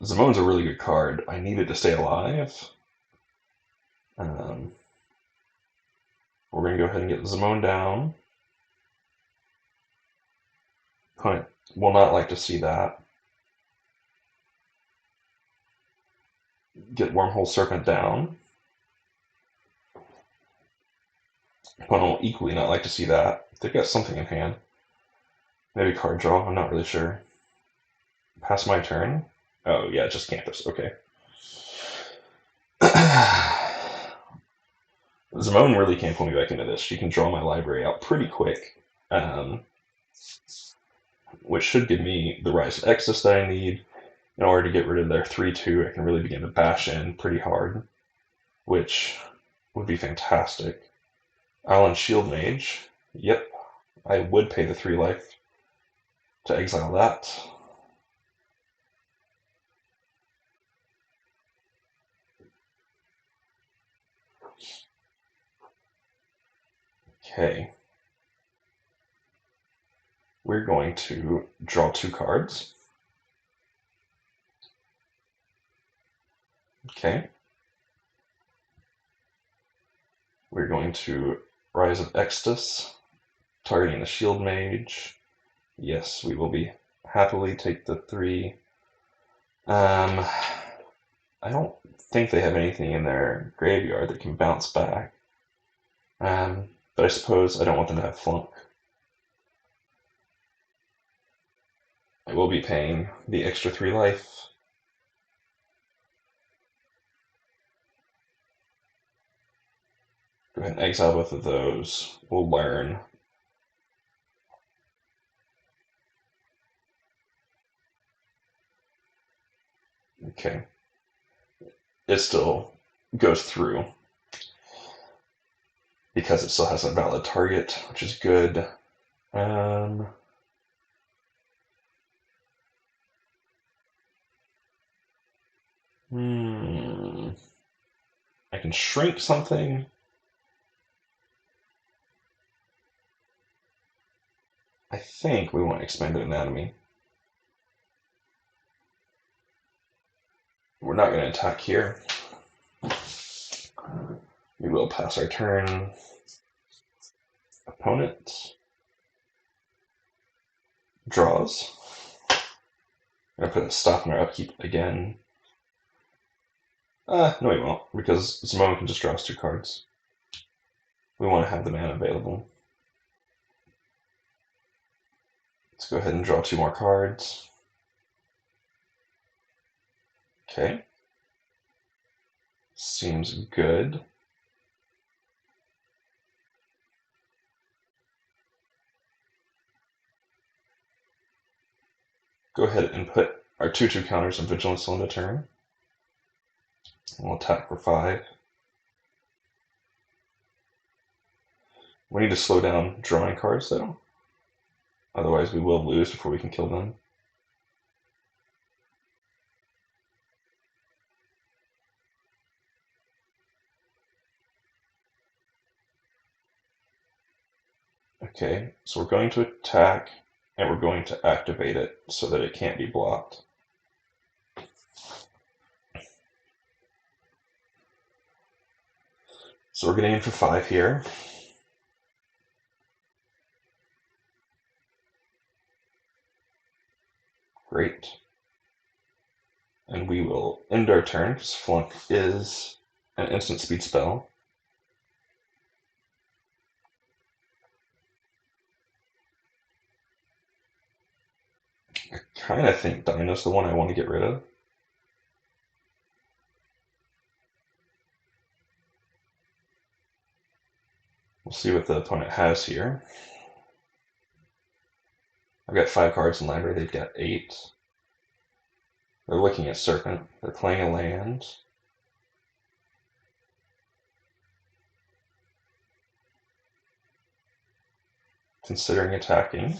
[SPEAKER 1] Zamone's a really good card. I needed to stay alive. We're going to go ahead and get Zamone down. Opponent will not like to see that. Get Wormhole Serpent down. Opponent will equally not like to see that. They've got something in hand. Maybe card draw, I'm not really sure. Pass my turn. Oh, yeah, just Campus, okay. Zamone really can't pull me back into this. She can draw my library out pretty quick, which should give me the Rise of Exodus that I need. In order to get rid of their 3/2, I can really begin to bash in pretty hard, which would be fantastic. Island Shield Mage. Yep, I would pay the 3 life to exile that. Okay. We're going to draw 2 cards. Okay. We're going to Rise of Exodus, targeting the Shield Mage. Yes, we will be happily take the 3. I don't think they have anything in their graveyard that can bounce back. But I suppose I don't want them to have flunk. I will be paying the extra 3 life. Go ahead and exile both of those. We'll learn. Okay. It still goes through because it still has a valid target, which is good. I can shrink something. I think we want expanded anatomy. we're not going to attack here. We will pass our turn. Opponent draws. I'm going to put a stop in our upkeep again. No, we won't, because Zimone can just draw us 2 cards. We want to have the mana available. Let's go ahead and draw 2 more cards. Okay. Seems good. Go ahead and put our 2/2 counters and Vigilance on the turn. We'll attack for 5. We need to slow down drawing cards, though. Otherwise, we will lose before we can kill them. Okay, so we're going to attack, and we're going to activate it so that it can't be blocked. So we're getting in for 5 here. Great. And we will end our turn, because Flunk is an instant speed spell. I kind of think Dino's the one I want to get rid of. We'll see what the opponent has here. I've got 5 cards in library, they've got 8. They're looking at Serpent. They're playing a land. Considering attacking.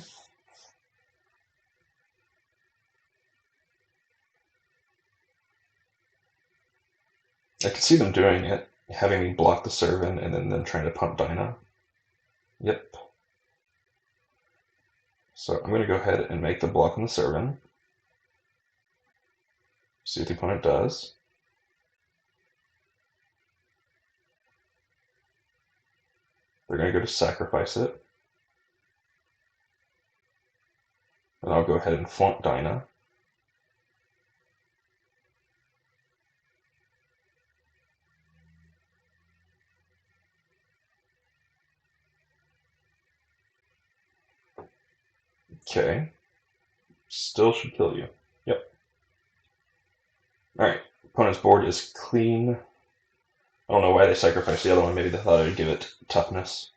[SPEAKER 1] I could see them doing it, having me block the Servant and then them trying to pump Dino. Yep. So I'm going to go ahead and make the block on the Servant. See what the opponent does. They're going to go to sacrifice it. And I'll go ahead and flunk Dino. Okay. Still should kill you. Yep. Alright. Opponent's board is clean. I don't know why they sacrificed the other one. Maybe they thought it would give it toughness.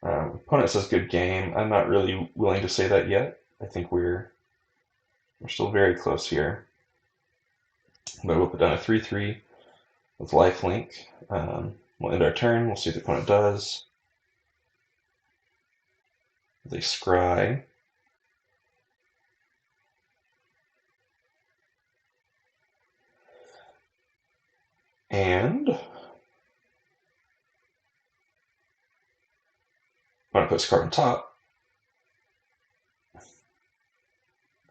[SPEAKER 1] Opponent says good game. I'm not really willing to say that yet. I think we're still very close here. But we'll put down a 3/3 with lifelink. We'll end our turn. We'll see what the opponent does. They scry. And I'm going to put this card on top.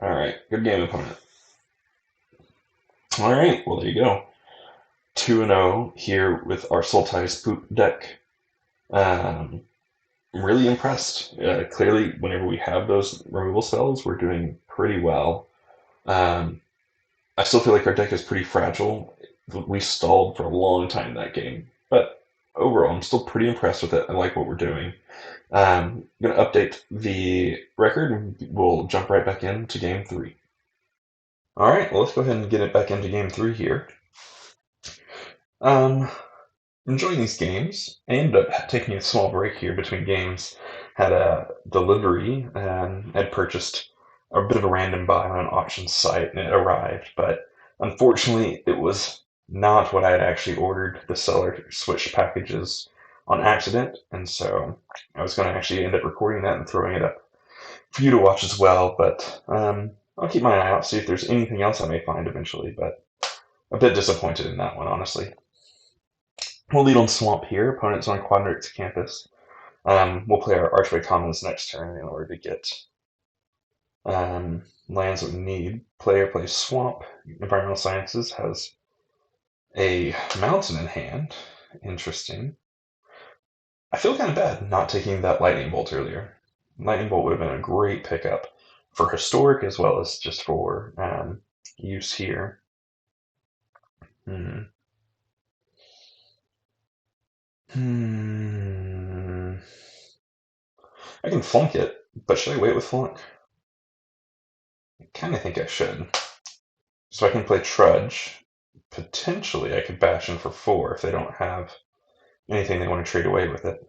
[SPEAKER 1] Alright, good game, opponent. Alright, well, there you go. 2-0 here with our Sultai Spook deck. I'm really impressed. Clearly, whenever we have those removal spells, we're doing pretty well. I still feel like our deck is pretty fragile. We stalled for a long time in that game. But overall, I'm still pretty impressed with it. I like what we're doing. I'm going to update the record, and we'll jump right back into Game 3. All right, well, let's go ahead and get it back into Game 3 here. Enjoying these games. I ended up taking a small break here between games. Had a delivery and had purchased a bit of a random buy on an auction site, and it arrived. But unfortunately, it was not what I had actually ordered. The seller switched packages on accident, and so I was going to actually end up recording that and throwing it up for you to watch as well. But I'll keep my eye out, see if there's anything else I may find eventually. But a bit disappointed in that one, honestly. We'll lead on Swamp here. Opponent's on Quadrant's Campus. We'll play our Archway Commons next turn in order to get Lands that we need. Player plays Swamp. Environmental Sciences has a mountain in hand. Interesting. I feel kind of bad not taking that Lightning Bolt earlier. Lightning Bolt would have been a great pickup for historic as well as just for use here. Hmm. Hmm. I can flunk it, but should I wait with flunk? I kind of think I should. So I can play Trudge. Potentially, I could bash in for 4 if they don't have anything they want to trade away with it.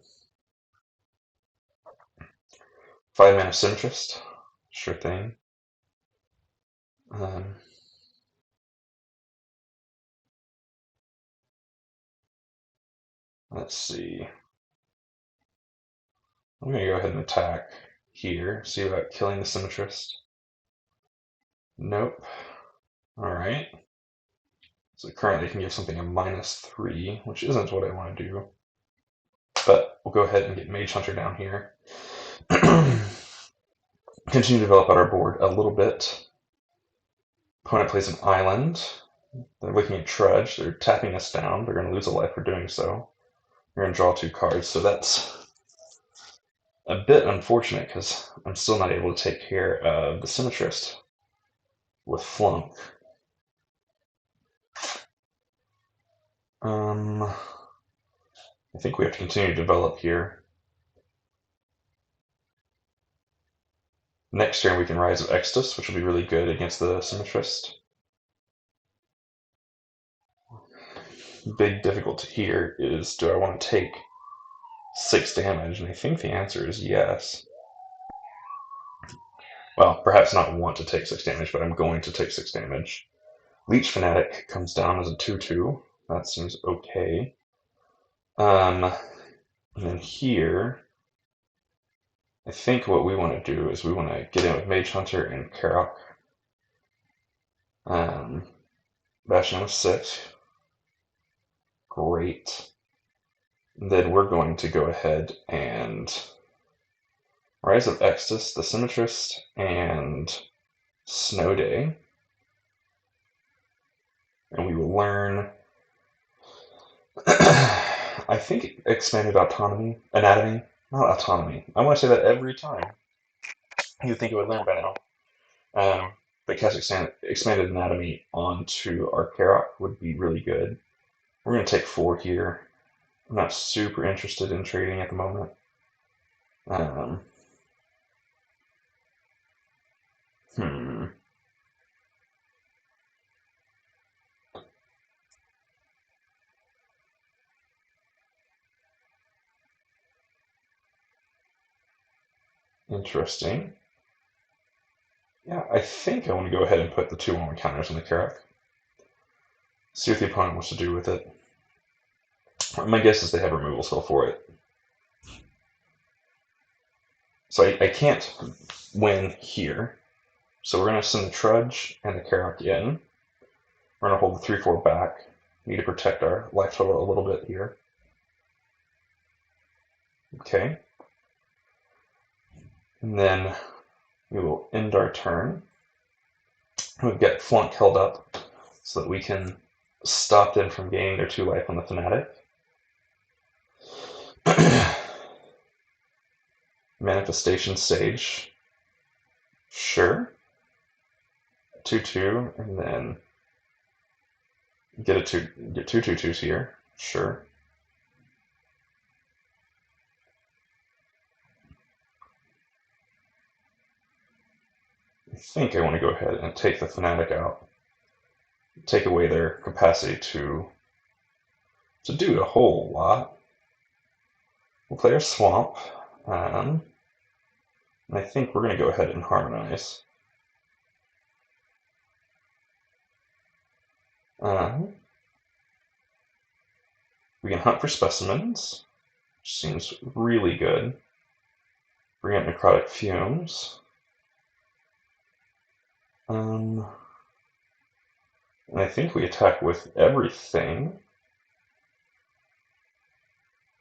[SPEAKER 1] 5 mana Symmetrist. Sure thing. Um, let's see. I'm going to go ahead and attack here. See about killing the Symmetrist. Nope. Alright. So currently I can give something a -3, which isn't what I want to do. But we'll go ahead and get Mage Hunter down here. Continue to develop out our board a little bit. Opponent plays an island. They're looking at Trudge. They're tapping us down. They're going to lose a life for doing so. We're going to draw 2 cards. So that's a bit unfortunate because I'm still not able to take care of the Symmetrist with Flunk. I think we have to continue to develop here. Next turn we can Rise of Extus, which will be really good against the Symmetrist. Big difficulty here is, do I want to take 6 damage? And I think the answer is yes. Well, perhaps not want to take 6 damage, but I'm going to take 6 damage. Leech Fanatic comes down as a 2/2. That seems okay. And then here, I think what we want to do is we want to get in with Mage Hunter and Karok. Bashing with 6. Great. Then we're going to go ahead and Rise of Extus, the Symmetrist, and Snow Day. And we will learn, I think, expanded anatomy, not autonomy. I want to say that every time. You'd think it would learn by now. But cast expanded anatomy onto our Karok would be really good. We're going to take 4 here. I'm not super interested in trading at the moment. Hmm. Interesting. Yeah, I think I want to go ahead and put the 2/1 counters on the Karok. See what the opponent wants to do with it. My guess is they have removal spell for it. So I can't win here. So we're going to send the Trudge and the Karok in. We're going to hold the 3/4 back. Need to protect our life total a little bit here. Okay. And then we will end our turn. We've got Flunk held up so that we can stop them from gaining their 2 life on the Fanatic. Manifestation Stage. Sure. 2/2, and then get 2 2/2s here. Sure. I think I want to go ahead and take the Fanatic out. Take away their capacity to do a whole lot. We'll play our Swamp. And I think we're going to go ahead and Harmonize. We can hunt for specimens, which seems really good. Bring out Necrotic Fumes. And I think we attack with everything.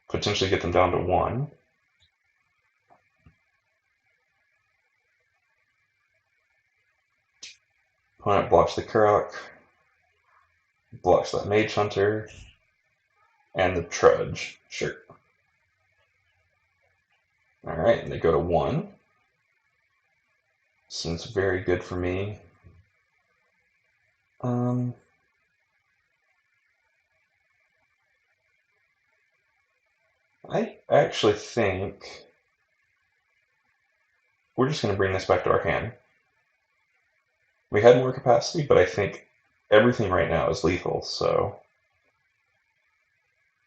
[SPEAKER 1] Potentially get them down to 1. Opponent blocks the Kurok, blocks that Mage Hunter, and the Trudge. Sure. Alright, and they go to 1. Seems very good for me. I actually think we're just going to bring this back to our hand. We had more capacity, but I think everything right now is lethal, so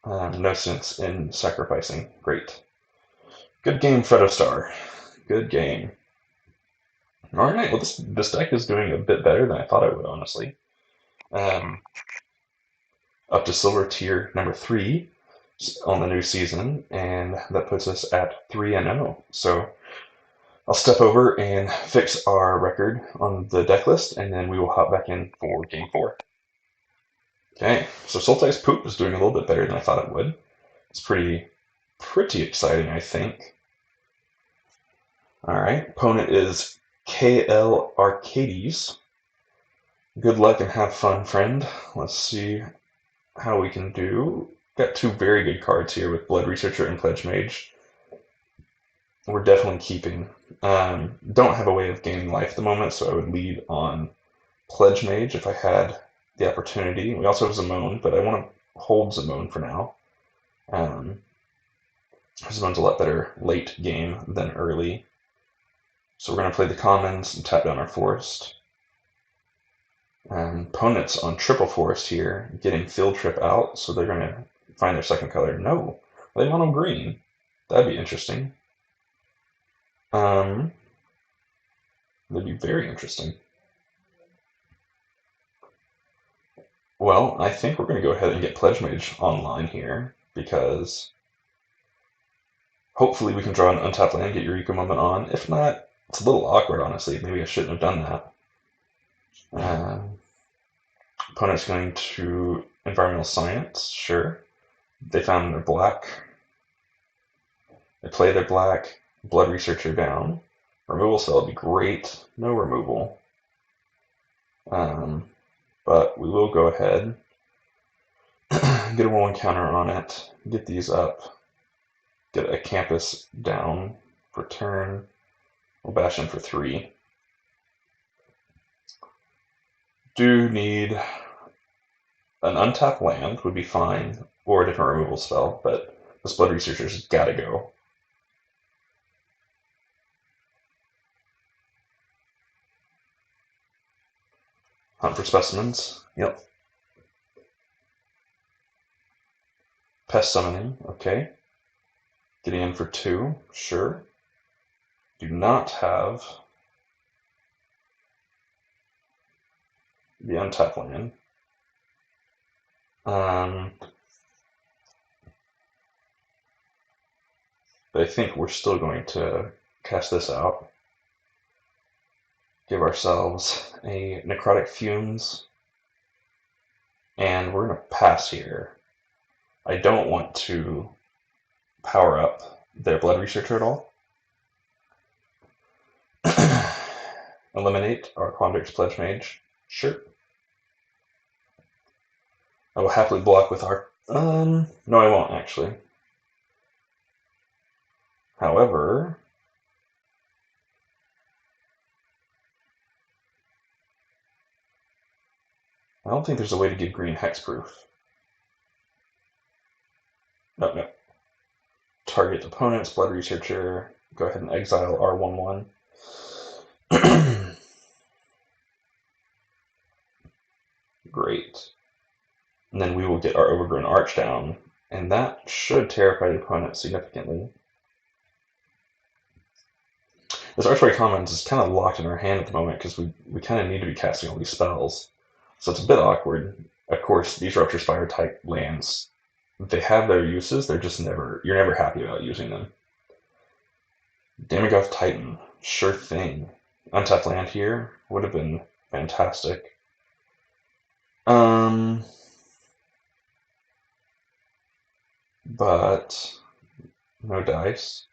[SPEAKER 1] no sense in sacrificing. Great. Good game, Fredostar. Good game. Alright, well this deck is doing a bit better than I thought it would, honestly. Up to Silver Tier number 3 on the new season, and that puts us at 3-0. So I'll step over and fix our record on the deck list, and then we will hop back in for Game 4. Okay, so Sultai's Poop is doing a little bit better than I thought it would. It's pretty exciting, I think. Alright, opponent is KL Arcades. Good luck and have fun, friend. Let's see how we can do. Got 2 very good cards here with Blood Researcher and Pledge Mage. We're definitely keeping. Don't have a way of gaining life at the moment, so I would lead on Pledge Mage if I had the opportunity. We also have Zimone, but I want to hold Zimone for now. Zimone's a lot better late game than early. So we're going to play the commons and tap down our forest. Opponents on triple forest here, getting Field Trip out, so they're going to find their second color. No, they mono green. That'd be interesting. That'd be very interesting. Well, I think we're going to go ahead and get Pledge Mage online here, because hopefully we can draw an untapped land, get Eureka Moment on. If not, it's a little awkward, honestly. Maybe I shouldn't have done that. Opponent's going to Environmental Science, sure. They found their black. They play their black. Blood Researcher down. Removal spell would be great. No removal. But we will go ahead. Get a 1/1 counter on it. Get these up. Get a campus down for turn. We'll bash in for 3. Do need an untapped land would be fine, or a different removal spell, but this Blood Researcher's gotta go. Hunt for specimens. Yep. Pest summoning. Okay. Getting in for 2. Sure. Do not have the untapped land. But I think we're still going to cast this out. Give ourselves a Necrotic Fumes. And we're going to pass here. I don't want to power up their Blood Researcher at all. Eliminate our Quandrix Pledge Mage. Sure. I will happily block with our... no, I won't, actually. However... I don't think there's a way to get green hexproof. No. Target opponent's Blood Researcher. Go ahead and exile our 1/1. Great. And then we will get our Overgrown Arch down, and that should terrify the opponent significantly. This Archway Commons is kind of locked in our hand at the moment because we kind of need to be casting all these spells. So it's a bit awkward. Of course, these Rupture Spire type lands, they have their uses, they're just you're never happy about using them. Daemogoth Titan, sure thing. Untapped land here would have been fantastic. But no dice.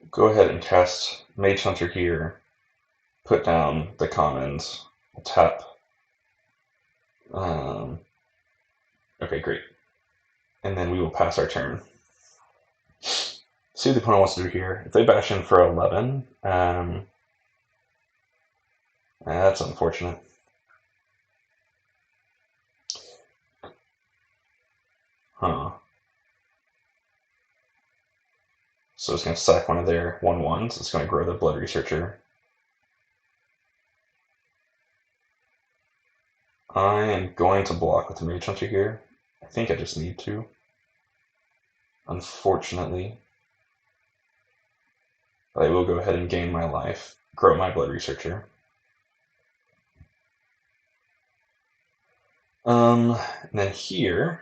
[SPEAKER 1] Go ahead and cast Mage Hunter here. put down the commons. We'll tap. Okay, great. And then we will pass our turn. See what the opponent wants to do here. If they bash in for 11, that's unfortunate. Huh. So it's going to sack one of their 1/1s. It's going to grow the Blood Researcher. I am going to block with the Mage Hunter here. I think I just need to. Unfortunately. But I will go ahead and gain my life, grow my Blood Researcher. And then here,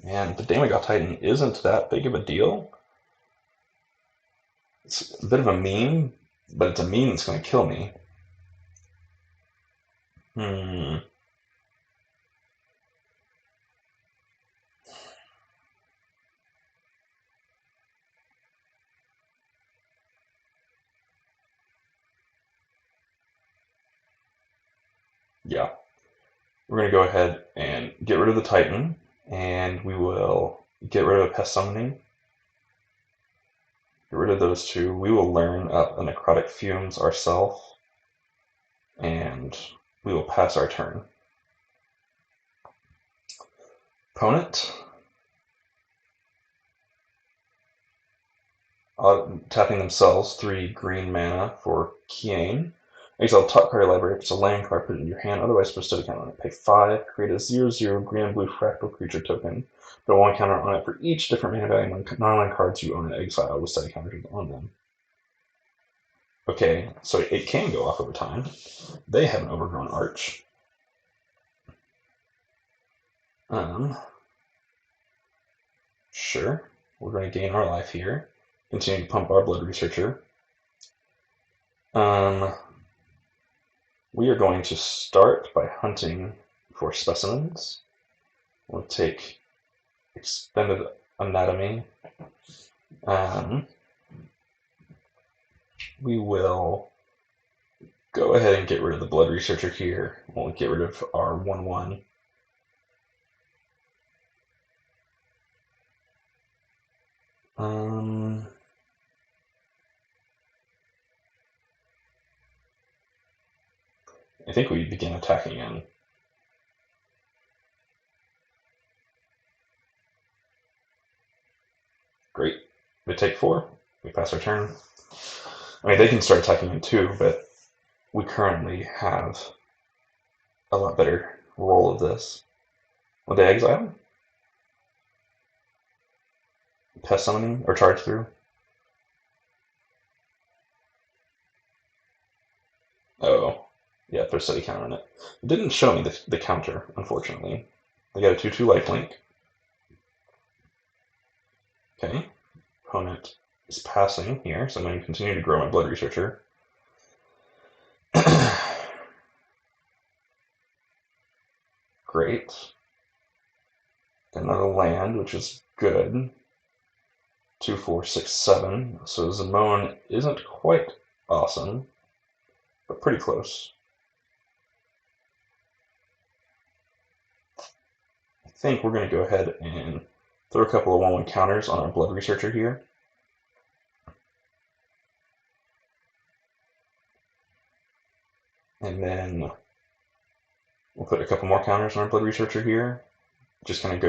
[SPEAKER 1] man, the Daemagog Titan isn't that big of a deal. It's a bit of a meme, but it's a meme that's going to kill me. Yeah. We're going to go ahead and get rid of the Titan, and we will get rid of Pest Summoning. Get rid of those two. We will learn up a Necrotic Fumes ourselves, and we will pass our turn. Opponent. Tapping themselves 3 green mana for Kiane. Exile top card of your library, it's a land card, put it in your hand, otherwise put a study counter on it. Pay 5, create a 0/0 green and blue fractal creature token. Put 1 counter on it for each different mana value on non-land cards you own in exile with study counters on them. Okay, so it can go off over time. They have an overgrown arch. Sure, we're going to gain our life here. Continue to pump our Blood Researcher. We are going to start by hunting for specimens. We'll take Expended Anatomy. We will go ahead and get rid of the Blood Researcher here. We'll get rid of our 1/1. I think we begin attacking again. Great. We take 4. We pass our turn. I mean, they can start attacking in too, but we currently have a lot better roll of this. Will they exile? Pest Summoning or charge through? Oh, yeah, there's study counter on it. It didn't show me the counter, unfortunately. They got a 2/2 lifelink. Okay, opponent is passing here, so I'm going to continue to grow my Blood Researcher. Great. Another land, which is good. 2, 4, 6, 7. So Zimone isn't quite awesome, but pretty close. I think we're going to go ahead and throw a couple of 1/1 counters on our Blood Researcher here. And then we'll put a couple more counters on our Blood Researcher here. Just kind of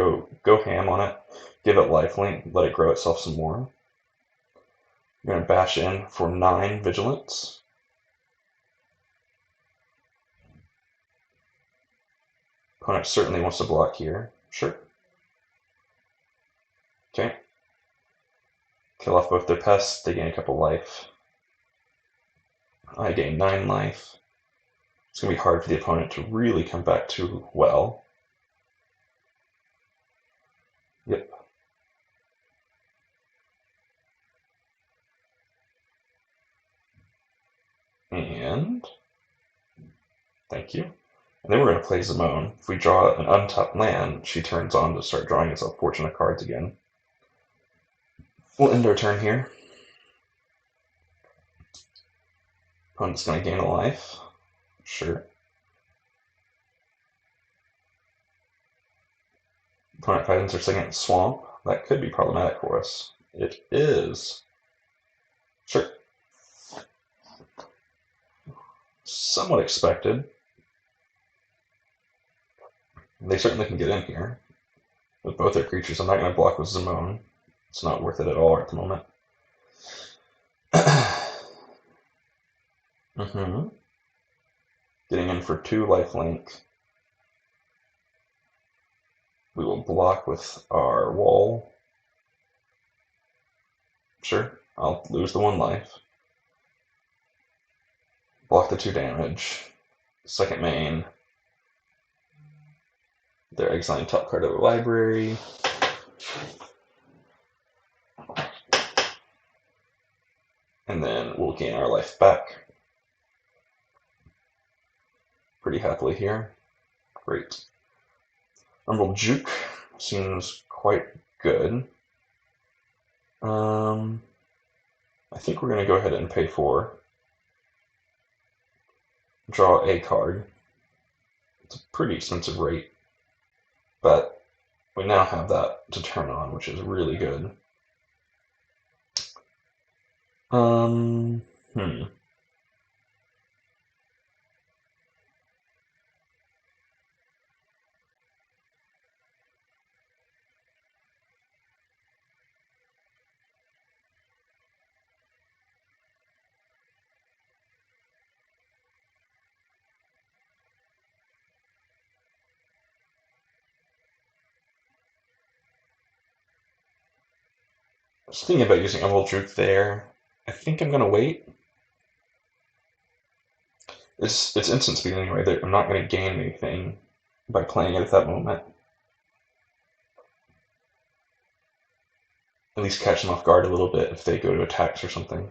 [SPEAKER 1] go ham on it, give it lifelink, let it grow itself some more. I'm going to bash in for 9 Vigilance. Opponent certainly wants to block here. Sure. Okay. Kill off both their pests, they gain a couple life. I gain 9 life. It's going to be hard for the opponent to really come back too well. Yep. And thank you. And then we're going to play Zimone. If we draw an untapped land, she turns on to start drawing us fortunate cards again. We'll end our turn here. Opponent's going to gain a life. Sure. Opponent fights their second swamp. That could be problematic for us. It is. Sure. Somewhat expected. They certainly can get in here. With both their creatures, I'm not going to block with Zimone. It's not worth it at all at the moment. Getting in for 2 lifelink. We will block with our wall. Sure, I'll lose the 1 life. Block the 2 damage. Second main. They're exiling top card of the library. And then we'll gain our life back. Pretty happily here. Great. Umbral Juke seems quite good. I think we're going to go ahead and pay for draw a card. It's a pretty expensive rate, but we now have that to turn on, which is really good. I was thinking about using Umbral Juke there. I think I'm going to wait. It's instant speed anyway. I'm not going to gain anything by playing it at that moment. At least catch them off guard a little bit if they go to attacks or something.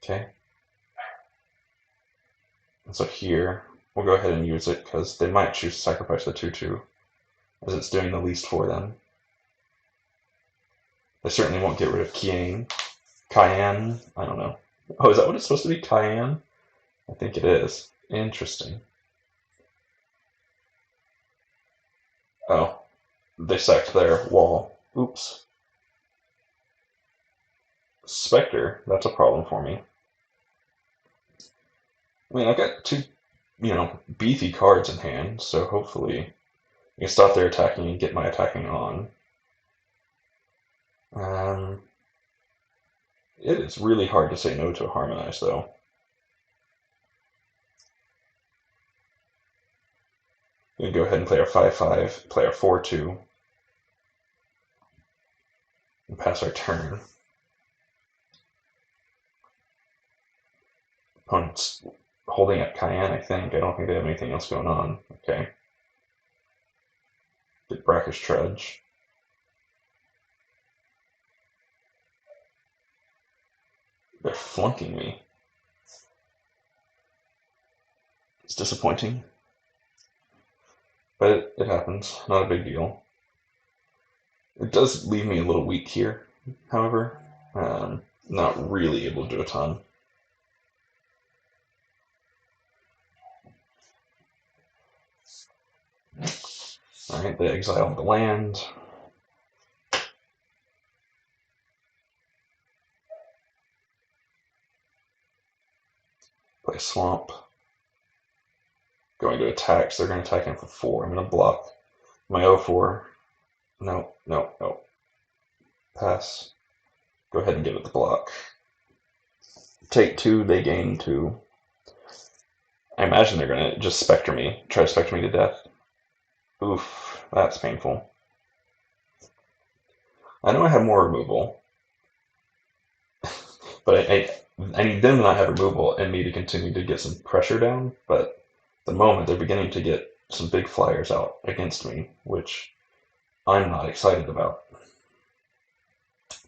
[SPEAKER 1] Okay. And so here, we'll go ahead and use it because they might choose to sacrifice the 2/2 as it's doing the least for them. They certainly won't get rid of Cayenne. I don't know. Oh, is that what it's supposed to be? Cayenne? I think it is. Interesting. Oh, they sacked their wall. Oops. Spectre, that's a problem for me. I mean, I've got 2, beefy cards in hand, so hopefully I can stop their attacking and get my attacking on. It is really hard to say no to a Harmonize, though. We can go ahead and play our 5/5, play our 4/2, and pass our turn. Opponent's holding up Cayenne, I think. I don't think they have anything else going on. Okay. Get Brackish Trudge. They're flunking me. It's disappointing. But it happens. Not a big deal. It does leave me a little weak here, however. Not really able to do a ton. Alright, they exiled the land. Play Swamp. Going to attack, so they're going to attack him for 4. I'm going to block my 0/4. No. Pass. Go ahead and give it the block. Take 2, they gain 2. I imagine they're going to just Spectre me, try to Spectre me to death. Oof, that's painful. I know I have more removal, but I need them to not have removal and me to continue to get some pressure down, but at the moment they're beginning to get some big flyers out against me, which I'm not excited about.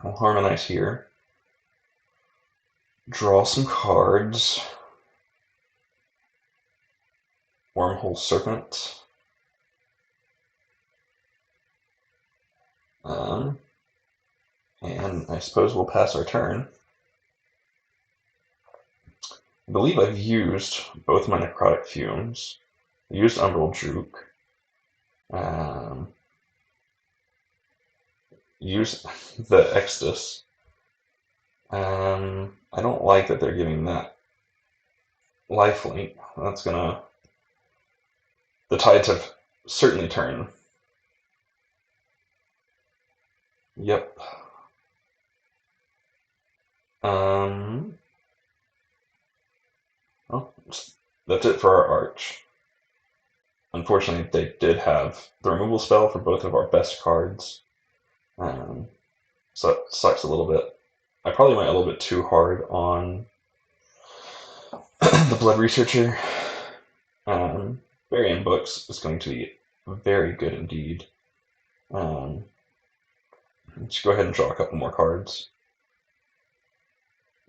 [SPEAKER 1] I'll Harmonize here. Draw some cards. Wormhole Serpent. And I suppose we'll pass our turn. believe I've used both my necrotic fumes. I used Umbral Juke. Use the Extus. I don't like that they're giving that lifelink. That's gonna... The tides have certainly turned. Yep. Well, that's it for our arch. Unfortunately, they did have the removal spell for both of our best cards. So it sucks a little bit. I probably went a little bit too hard on the Blood Researcher. Variant Books is going to be very good indeed. Let's go ahead and draw a couple more cards.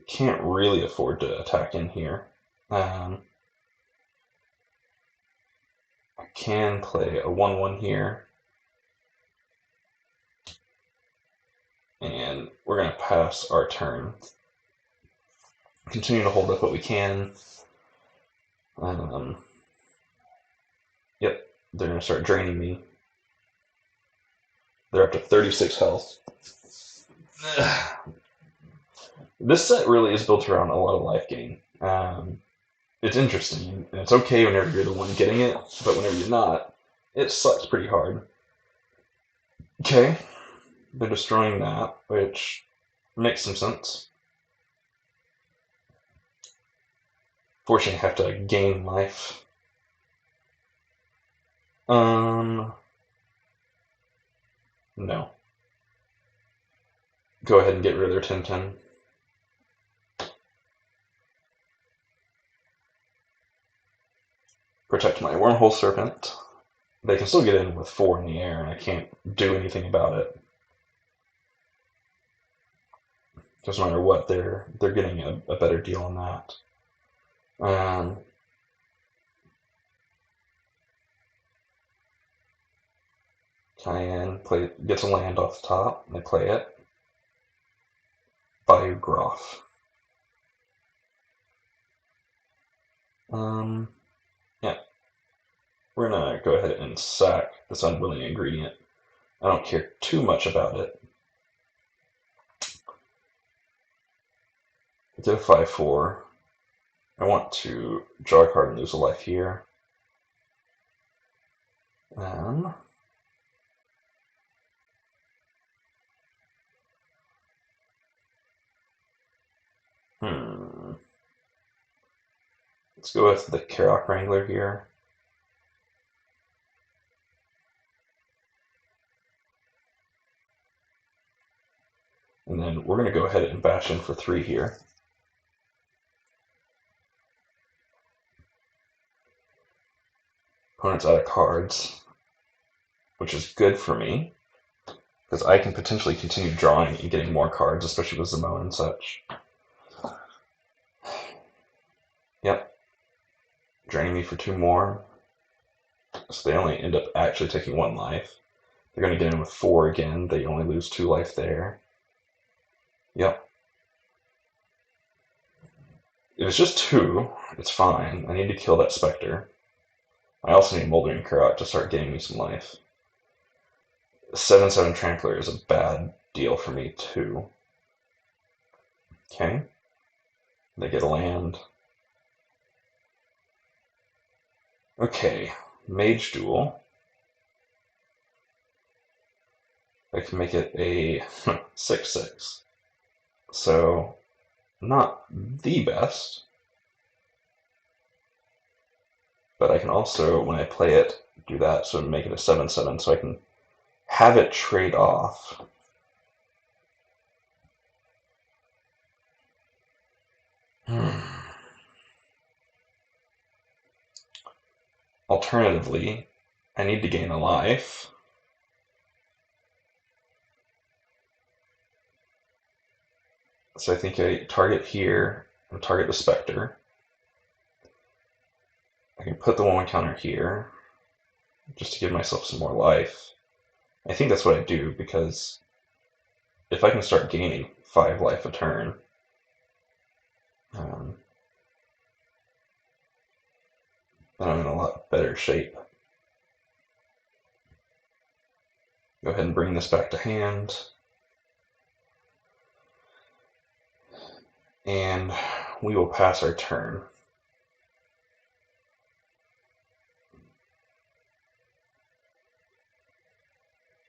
[SPEAKER 1] Can't really afford to attack in here. I can play a 1/1 here. And we're going to pass our turn. Continue to hold up what we can. Yep, they're going to start draining me. They're up to 36 health. This set really is built around a lot of life gain. It's interesting, and it's okay whenever you're the one getting it, but whenever you're not, it sucks pretty hard. Okay, they're destroying that, which makes some sense. Fortunately, I have to gain life. No. Go ahead and get rid of their 10/10. Protect my Wormhole Serpent. They can still get in with 4 in the air, and I can't do anything about it. Doesn't matter what, they're getting a better deal on that. Cayenne gets a land off the top. They play it. Bayou Groff. Yeah. We're gonna go ahead and sack this unwilling ingredient. I don't care too much about it. Get a 5/4. I want to draw a card and lose a life here. Let's go with the Karok Wrangler here. And then we're going to go ahead and bash in for 3 here. Opponent's out of cards, which is good for me, because I can potentially continue drawing and getting more cards, especially with Zimone and such. Yep. Draining me for 2 more. So they only end up actually taking 1 life. They're going to get in with 4 again. They only lose 2 life there. Yep. If it's just 2, it's fine. I need to kill that Spectre. I also need Moldering Karok to start getting me some life. 7/7 Trampler is a bad deal for me too. Okay. They get a land. Okay. Mage Duel. I can make it a 6/6. So, not the best. But I can also, when I play it, do that, so make it a 7/7, so I can have it trade off. Alternatively, I need to gain a life. So I think I target here and target the Spectre. I can put the 1/1 counter here, just to give myself some more life. I think that's what I do, because if I can start gaining 5 life a turn, then I'm in a lot better shape. Go ahead and bring this back to hand. And we will pass our turn.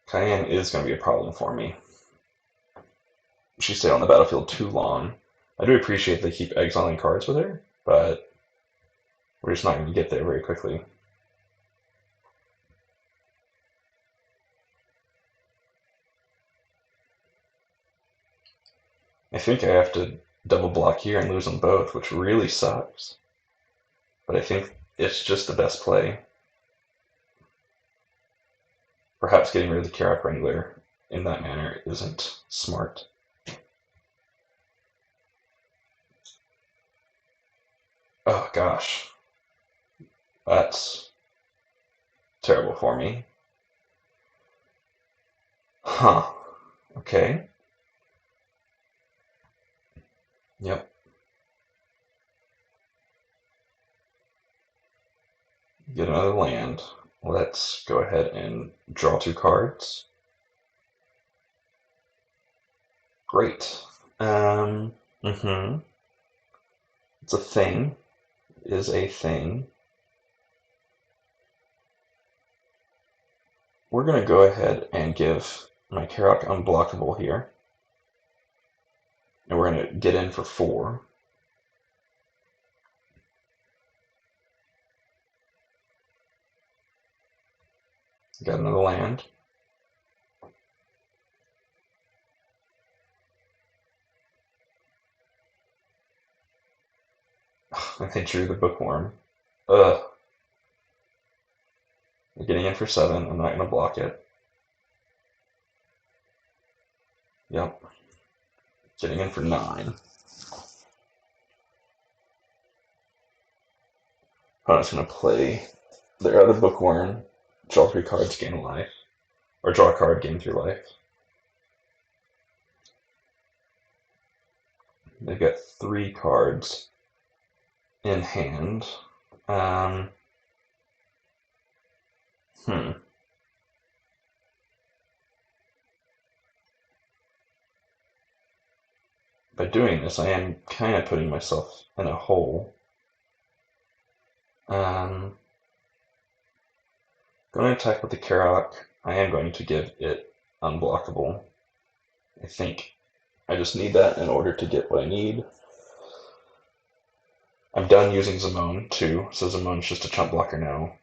[SPEAKER 1] Cayenne is going to be a problem for me. She stayed on the battlefield too long. I do appreciate they keep exiling cards with her, but we're just not going to get there very quickly. I think I have to double block here and lose them both, which really sucks. But I think it's just the best play. Perhaps getting rid of the Karak Wrangler in that manner isn't smart. Oh gosh. That's terrible for me. Huh. Okay. Yep. Get another land. Let's go ahead and draw 2 cards. Great. Mm-hmm. It's a thing. It is a thing. We're going to go ahead and give my Karak unblockable here. And we're going to get in for 4. Got another land. I think drew the bookworm. Ugh. We're getting in for 7. I'm not going to block it. Yep. Getting in for 9. Opponent's going to play their other bookworm, draw 3 cards, gain a life. Or draw a card, gain 3 life. They've got 3 cards in hand. By doing this, I am kind of putting myself in a hole. Going to attack with the Karak. I am going to give it unblockable. I think I just need that in order to get what I need. I'm done using Zamone too, so Zamone's just a chump blocker now.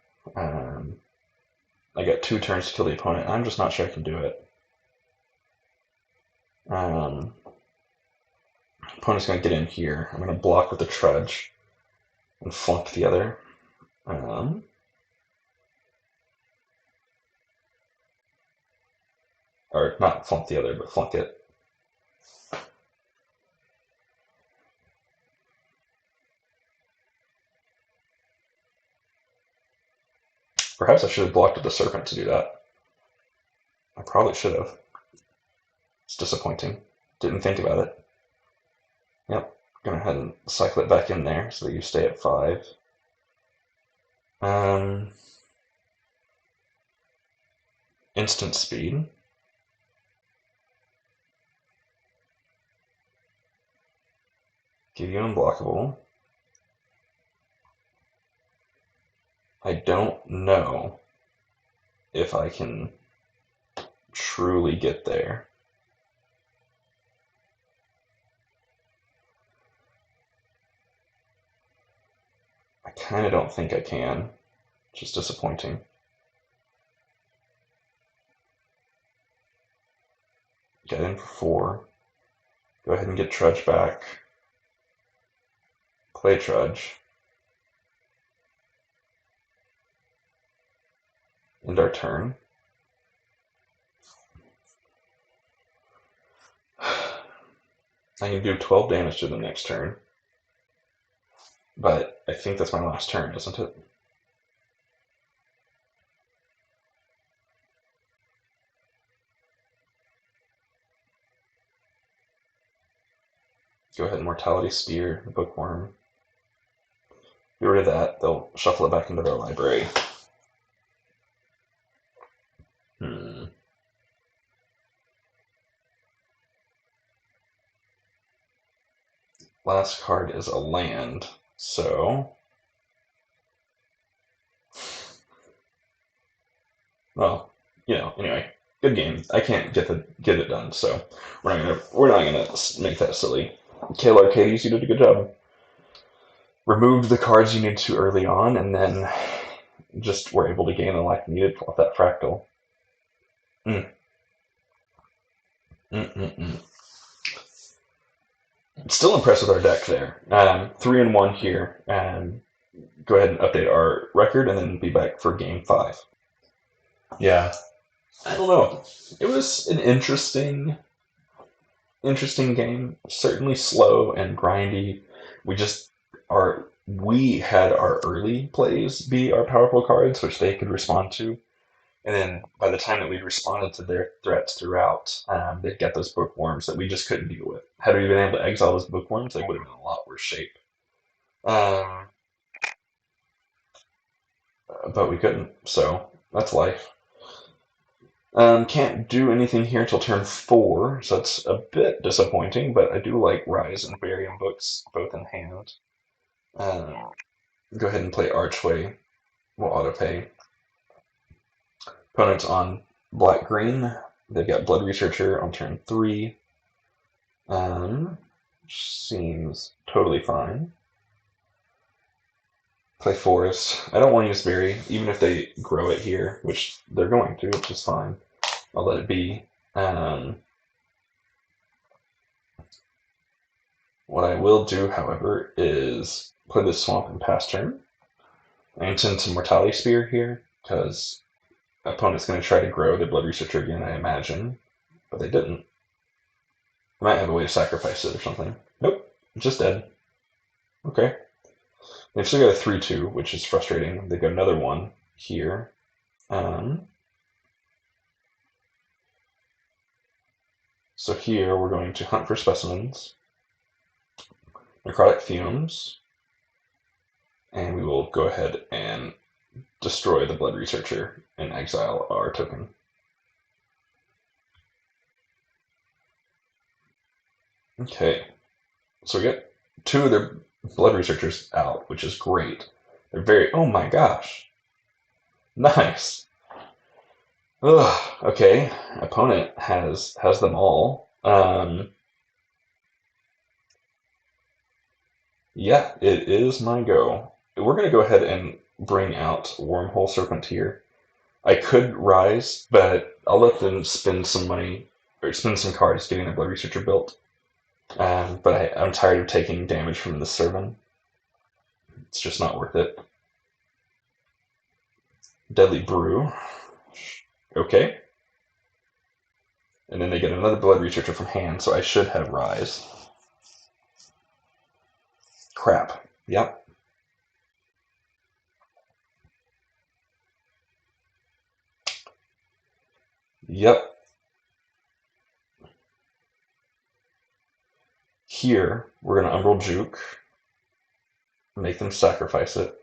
[SPEAKER 1] I got 2 turns to kill the opponent. I'm just not sure I can do it. Opponent's going to get in here. I'm going to block with the Trudge and flunk the other. Or not flunk the other, but flunk it. Perhaps I should have blocked with the Serpent to do that. I probably should have. It's disappointing. Didn't think about it. Yep. Go ahead and cycle it back in there so that you stay at 5. Instant speed. Give you unblockable. I don't know if I can truly get there. I kind of don't think I can. Which is disappointing. Get in for 4. Go ahead and get Trudge back. Play Trudge. End our turn. I can do 12 damage to the next turn. But I think that's my last turn, isn't it? Go ahead and Mortality Spear the Bookworm. Get rid of that. They'll shuffle it back into their library. Last card is a land, so... Well, anyway, good game. I can't get it done, so we're not gonna make that silly. Kayla Arcades, you did a good job. Removed the cards you needed to early on, and then just were able to gain the life needed off that fractal. Mm. Mm-mm-mm. Still impressed with our deck there. 3-1 here. Go ahead and update our record, and then be back for game 5. Yeah, I don't know. It was an interesting game. Certainly slow and grindy. We had our early plays be our powerful cards, which they could respond to. And then by the time that we responded to their threats throughout, they'd get those bookworms that we just couldn't deal with. Had we been able to exile those bookworms, they would have been in a lot worse shape. Um, but we couldn't, so that's life. Can't do anything here until turn 4, so that's a bit disappointing, but I do like Rise and Barium books both in hand. Go ahead and play Archway. We'll auto-pay. Opponents on black-green. They've got Blood Researcher on turn 3. Seems totally fine. Play Forest. I don't want to use Berry, even if they grow it here, which they're going to, which is fine. I'll let it be. What I will do, however, is play this Swamp and pass turn. I intend to Mortality Spear here, because opponent's going to try to grow their Blood Researcher again, I imagine. But they didn't. I might have a way to sacrifice it or something. Nope, just dead. Okay. They've still got a 3-2, which is frustrating. They've got another one here. So here we're going to hunt for specimens, necrotic fumes, and we will go ahead and destroy the Blood Researcher and exile our token. Okay, so we get 2 of their Blood Researchers out, which is great. They're very... Oh my gosh! Nice! Ugh, okay, opponent has them all. Yeah, it is my go. We're going to go ahead and bring out Wormhole Serpent here. I could Rise, but I'll let them spend some money, or spend some cards getting their Blood Researcher built. But I'm tired of taking damage from the Servant. It's just not worth it. Deadly Brew. Okay. And then they get another Blood Researcher from hand, so I should have Rise. Crap. Yep. Yep. Here, we're going to Umbral Juke. Make them sacrifice it.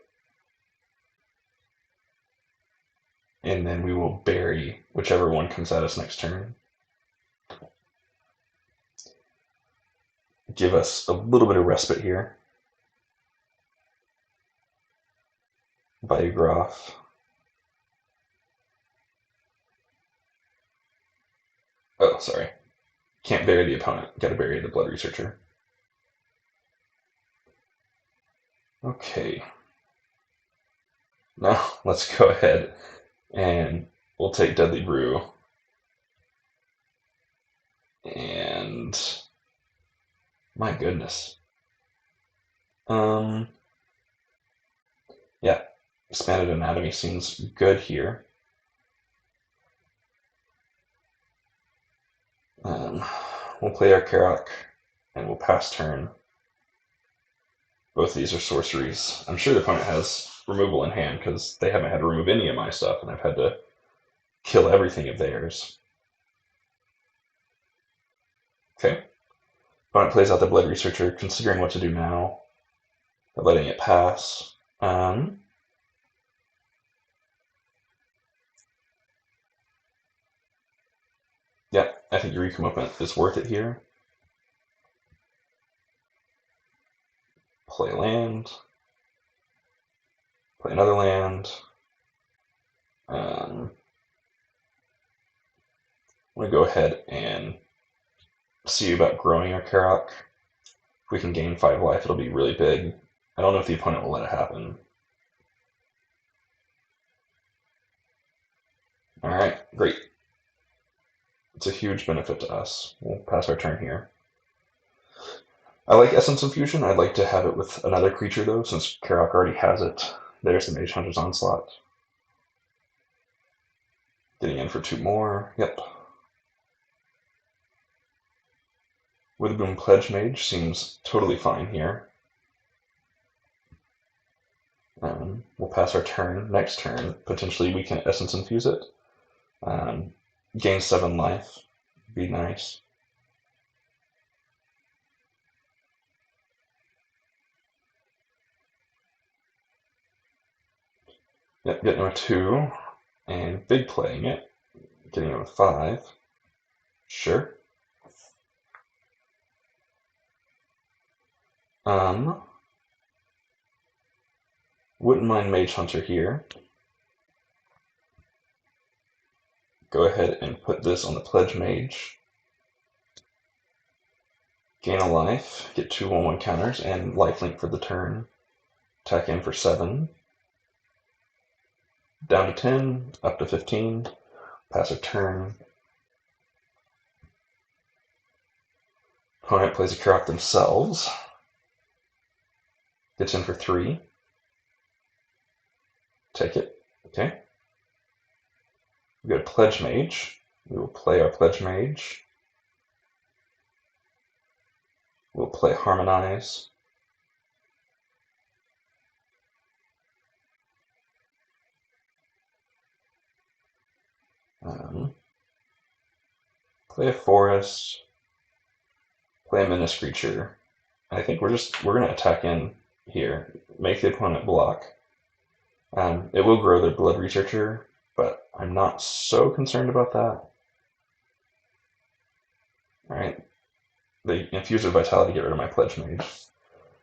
[SPEAKER 1] And then we will bury whichever one comes at us next turn. Give us a little bit of respite here. Biograph. Oh, sorry. Can't bury the opponent. Gotta bury the Blood Researcher. Okay. Now, let's go ahead and we'll take Deadly Brew. And... my goodness. Yeah. Expanded Anatomy seems good here. We'll play our Karok, and we'll pass turn. Both of these are sorceries. I'm sure the opponent has removal in hand, because they haven't had to remove any of my stuff, and I've had to kill everything of theirs. Okay. Opponent plays out the Blood Researcher, considering what to do now, but letting it pass. Yeah, I think Eureka Movement is worth it here. Play land. Play another land. I'm going to go ahead and see about growing our Karak. If we can gain 5 life, it'll be really big. I don't know if the opponent will let it happen. Alright, great. It's a huge benefit to us. We'll pass our turn here. I like Essence Infusion. I'd like to have it with another creature, though, since Karak already has it. There's the Mage Hunter's Onslaught. Getting in for 2 more. Yep. Witherboom Pledge Mage seems totally fine here. We'll pass our turn. Next turn, potentially we can Essence Infuse it. Gain 7 life. Be nice. Yep, getting a 2. And big playing it. Getting a 5. Sure. Wouldn't mind Mage Hunter here. Go ahead and put this on the Pledge Mage. Gain a life, get 2 1/1 counters, and lifelink for the turn. Attack in for 7. Down to 10, up to 15. Pass a turn. Opponent plays a Karak themselves. Gets in for 3. Take it. Okay. We got a Pledge Mage. We will play our Pledge Mage. We'll play Harmonize. Play a Forest. Play a Menace Creature. I think we're gonna attack in here. Make the opponent block. It will grow their Blood Researcher, but I'm not so concerned about that. Alright. They infuse their Vitality to get rid of my Pledge Mage,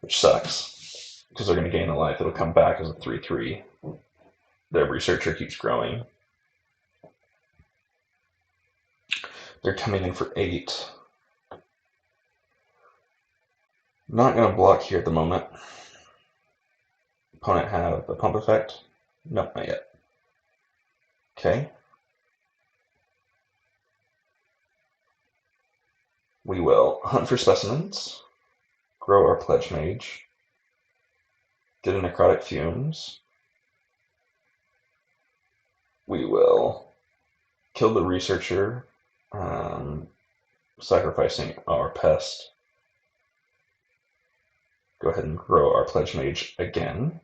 [SPEAKER 1] which sucks, because they're going to gain a life. It'll come back as a 3/3. Their Researcher keeps growing. They're coming in for 8. Not going to block here at the moment. Opponent have a Pump Effect? Nope, not yet. Okay. We will hunt for specimens, grow our Pledge Mage, get a Necrotic Fumes. We will kill the Researcher, sacrificing our Pest. Go ahead and grow our Pledge Mage again.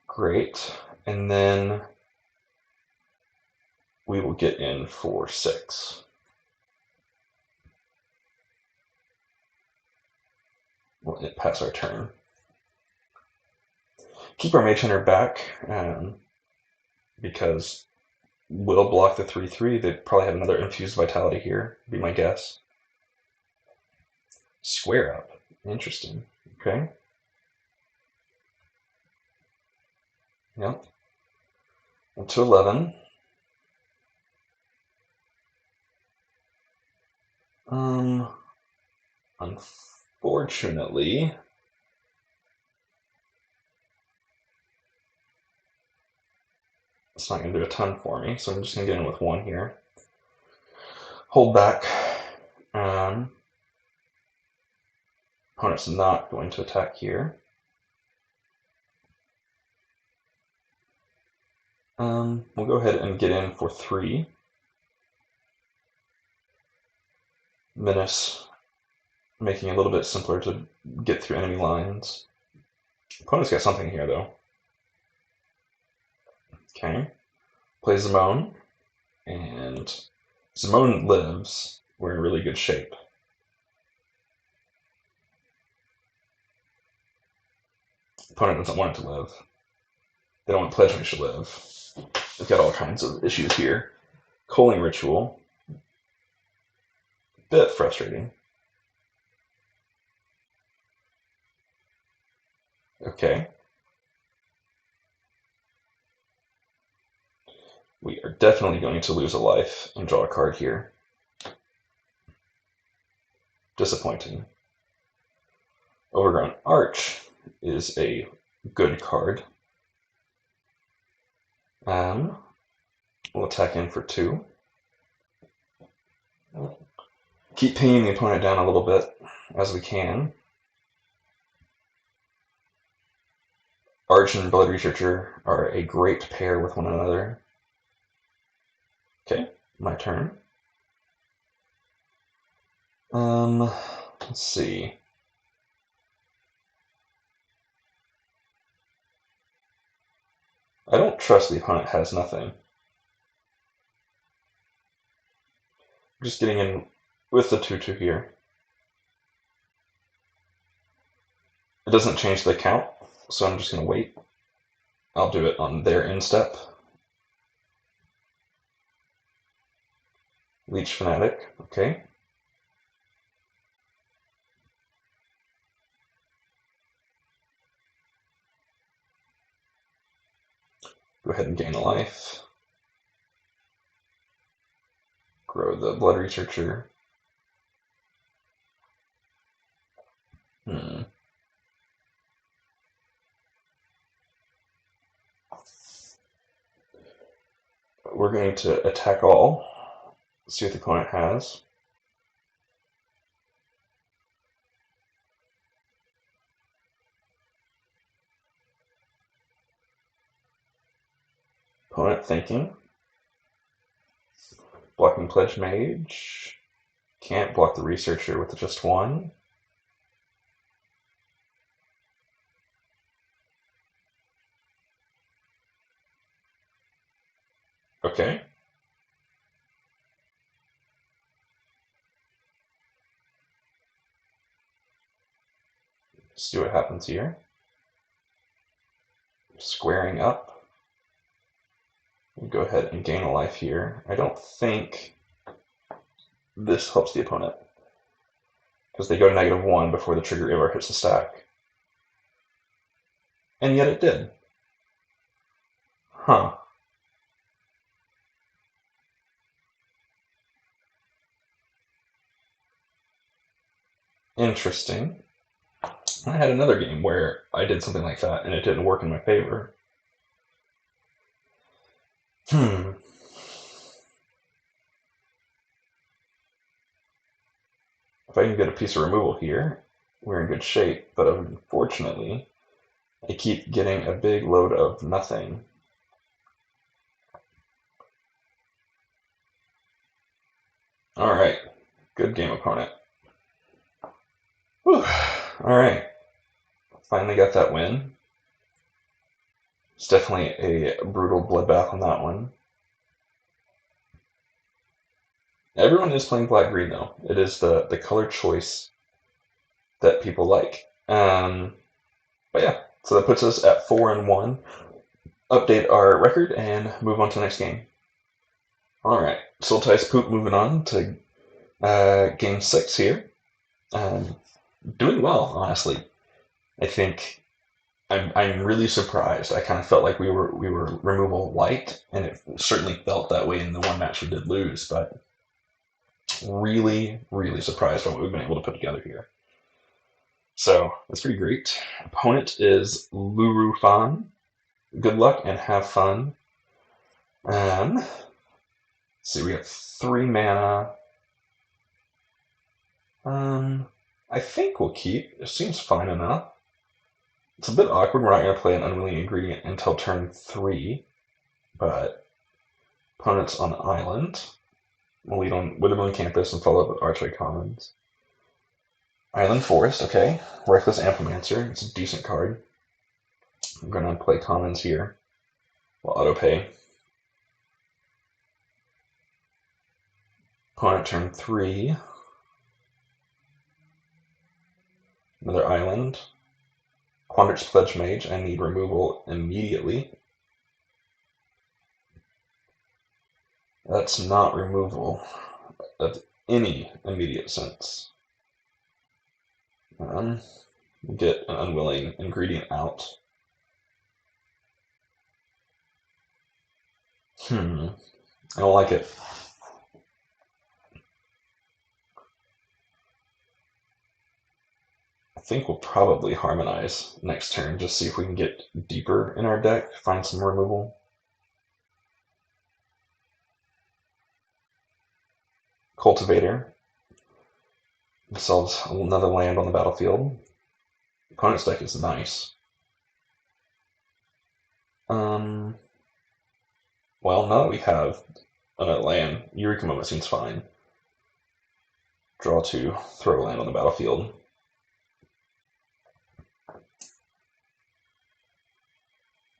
[SPEAKER 1] Great. And then we will get in for 6. We'll pass our turn. Keep our Mage Hunter back, because we'll block the 3/3. They probably have another Infused Vitality here, be my guess. Square up. Interesting. Okay. Yep. Up to 11. Unfortunately, it's not going to do a ton for me, so I'm just going to get in with 1 here. Hold back. Opponent's not going to attack here. We'll go ahead and get in for 3. Menace, making it a little bit simpler to get through enemy lines. Opponent's got something here, though. Okay. Plays Zimone, and Zimone lives, we're in really good shape. Opponent doesn't want it to live. They don't want Pledge Wish to live. We've got all kinds of issues here. Culling Ritual. Bit frustrating. Okay. We are definitely going to lose a life and draw a card here. Disappointing. Overgrown Arch is a good card. We'll attack in for 2. Keep pinging the opponent down a little bit as we can. Arch and Blood Researcher are a great pair with one another. Okay, my turn. Let's see. I don't trust the opponent has nothing. I'm just getting in with the 2/2 here. It doesn't change the count, so I'm just going to wait. I'll do it on their end step. Leech Fanatic, okay. Go ahead and gain a life. Grow the Blood Researcher. We're going to attack all. See what the opponent has. Opponent thinking. Blocking Pledge Mage. Can't block the Researcher with just 1. Okay. See what happens here. Squaring up. We'll go ahead and gain a life here. I don't think this helps the opponent, because they go to -1 before the trigger ever hits the stack. And yet it did. Huh. Interesting. I had another game where I did something like that and it didn't work in my favor. If I can get a piece of removal here, we're in good shape, but unfortunately, I keep getting a big load of nothing. Alright, good game, opponent. Whew. Alright, finally got that win. It's definitely a brutal bloodbath on that one. Everyone is playing black-green, though. It is the color choice that people like. But yeah, so that puts us at 4-1. Update our record and move on to the next game. Alright, Sultai's Poop moving on to game 6 here. Doing well, honestly. I think I'm really surprised. I kind of felt like we were removal light, and it certainly felt that way in the one match we did lose, but really, really surprised by what we've been able to put together here. So that's pretty great. Opponent is Lurufan. Good luck and have fun. Let's see, we have 3 mana. I think we'll keep. It seems fine enough. It's a bit awkward. We're not going to play an Unwilling Ingredient until turn 3, but opponent's on island. We'll lead on Withermoon Campus and follow up with Archway Commons. Island Forest, okay. Reckless Amplemancer, it's a decent card. I'm going to play Commons here. We'll auto-pay. Opponent turn 3. Another island. Quandrix Pledge Mage, I need removal immediately. That's not removal of any immediate sense. Get an unwilling ingredient out. I don't like it. I think we'll probably harmonize next turn, just see if we can get deeper in our deck, find some removal. Cultivator. Solves another land on the battlefield. Opponent's deck is nice. Well, now that we have another land, Eureka Moment seems fine. Draw 2, throw a land on the battlefield.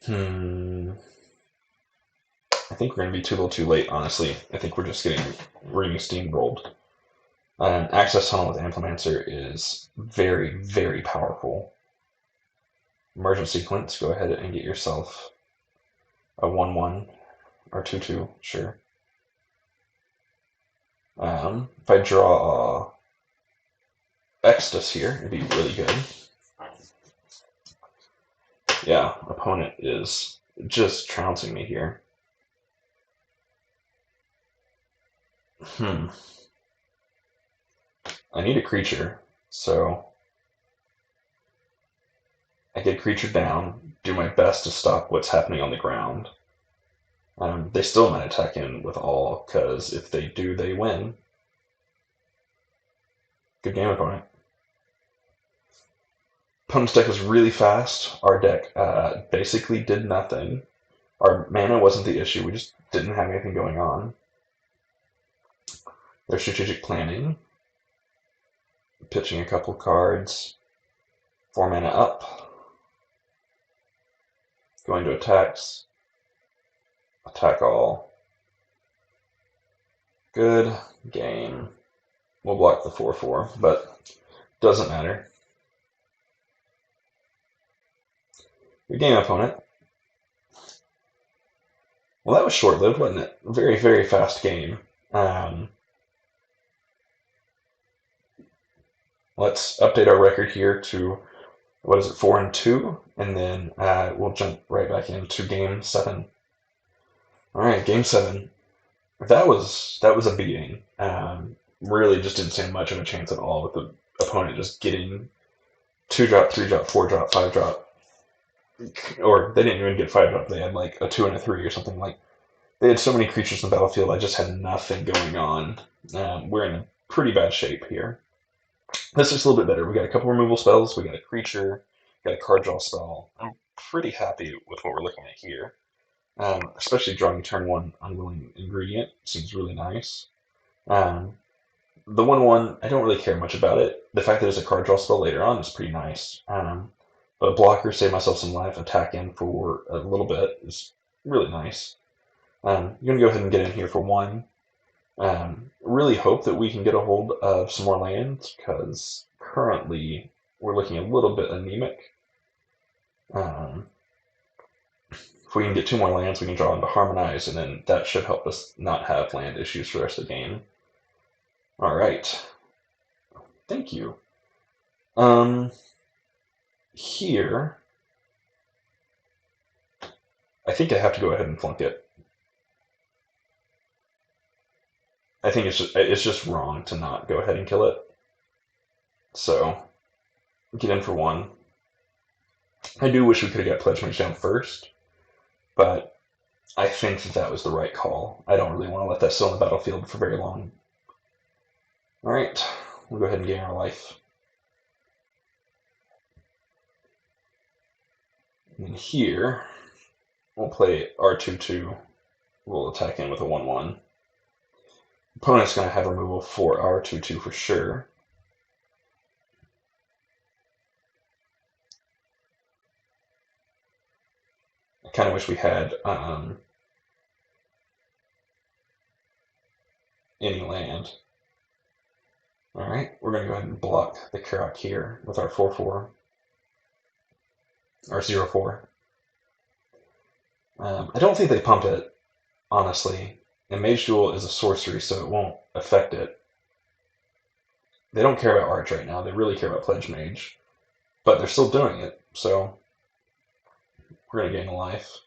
[SPEAKER 1] I think we're going to be too little too late, honestly. I think we're just getting steamrolled. Access Tunnel with Amplemancer is very, very powerful. Emergent Sequence, go ahead and get yourself a 1-1 or 2-2, sure. If I draw Extus here, it'd be really good. Yeah, opponent is just trouncing me here. I need a creature, so I get a creature down, do my best to stop what's happening on the ground. They still might attack in with all, because if they do, they win. Good game, opponent. Opponent's deck was really fast. Our deck basically did nothing. Our mana wasn't the issue, we just didn't have anything going on. Their strategic planning. Pitching a couple cards. 4 mana up. Going to attacks. Attack all. Good game. We'll block the 4/4, but doesn't matter. Good game, opponent. Well, that was short-lived, wasn't it? Very, very fast game. Let's update our record here to, 4-2, and then we'll jump right back into Game 7. All right, Game 7. That was a beating. Really just didn't stand much of a chance at all with the opponent just getting 2-drop, 3-drop, 4-drop, 5-drop. Or they didn't even get 5-drop, they had like a 2 and a 3 or something. Like, they had so many creatures in the battlefield, I just had nothing going on. We're in pretty bad shape here. This is a little bit better. We got a couple removal spells, we got a creature, got a card draw spell. I'm pretty happy with what we're looking at here. Especially drawing turn 1 Unwilling Ingredient seems really nice. The 1/1, I don't really care much about it. The fact that there's a card draw spell later on is pretty nice. But a blocker, save myself some life, attack in for a little bit is really nice. I'm going to go ahead and get in here for 1. Really hope that we can get a hold of some more lands, because currently we're looking a little bit anemic. If we can get 2 more lands, we can draw into Harmonize, and then that should help us not have land issues for the rest of the game. Alright. Thank you. Here, I think I have to go ahead and flunk it. I think it's just wrong to not go ahead and kill it. So, get in for 1. I do wish we could have got Pledge Mage down first, but I think that was the right call. I don't really want to let that sit on the battlefield for very long. Alright, we'll go ahead and gain our life. And here, we'll play R2/2. We'll attack in with a 1/1. Opponent's going to have removal for R2/2 for sure. I kind of wish we had any land. Alright, we're going to go ahead and block the Karak here with our 4/4, or 0/4. I don't think they pump it, honestly. And Mage Duel is a sorcery, so it won't affect it. They don't care about Arch right now, they really care about Pledge Mage. But they're still doing it, so we're going to gain a life.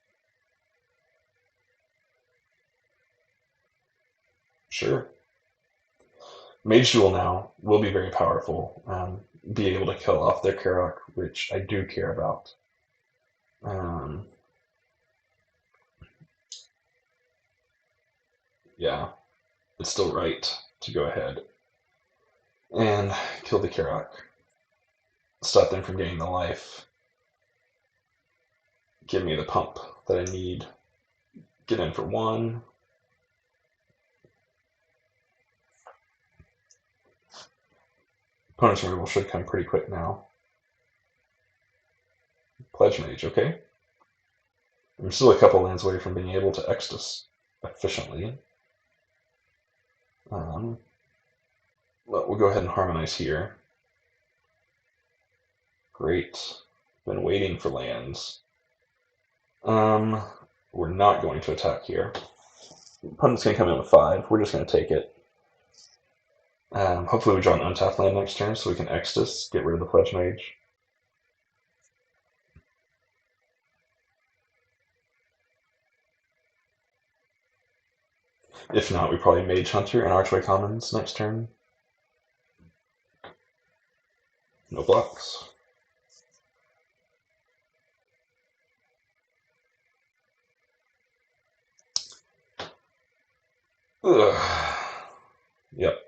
[SPEAKER 1] Sure. Mage Duel now will be very powerful, be able to kill off their Karak, which I do care about. Yeah, it's still right to go ahead and kill the Karak. Stop them from getting the life. Give me the pump that I need. Get in for 1. Opponent's removal should come pretty quick now. Pledge Mage, okay. I'm still a couple lands away from being able to Extus efficiently. But we'll go ahead and harmonize here. Great. Been waiting for lands. We're not going to attack here. Opponent's going to come in with 5. We're just going to take it. Hopefully we draw an untapped land next turn so we can Extus, get rid of the Pledge Mage. If not, we probably Mage Hunter and Archway Commons next turn. No blocks. Ugh. Yep.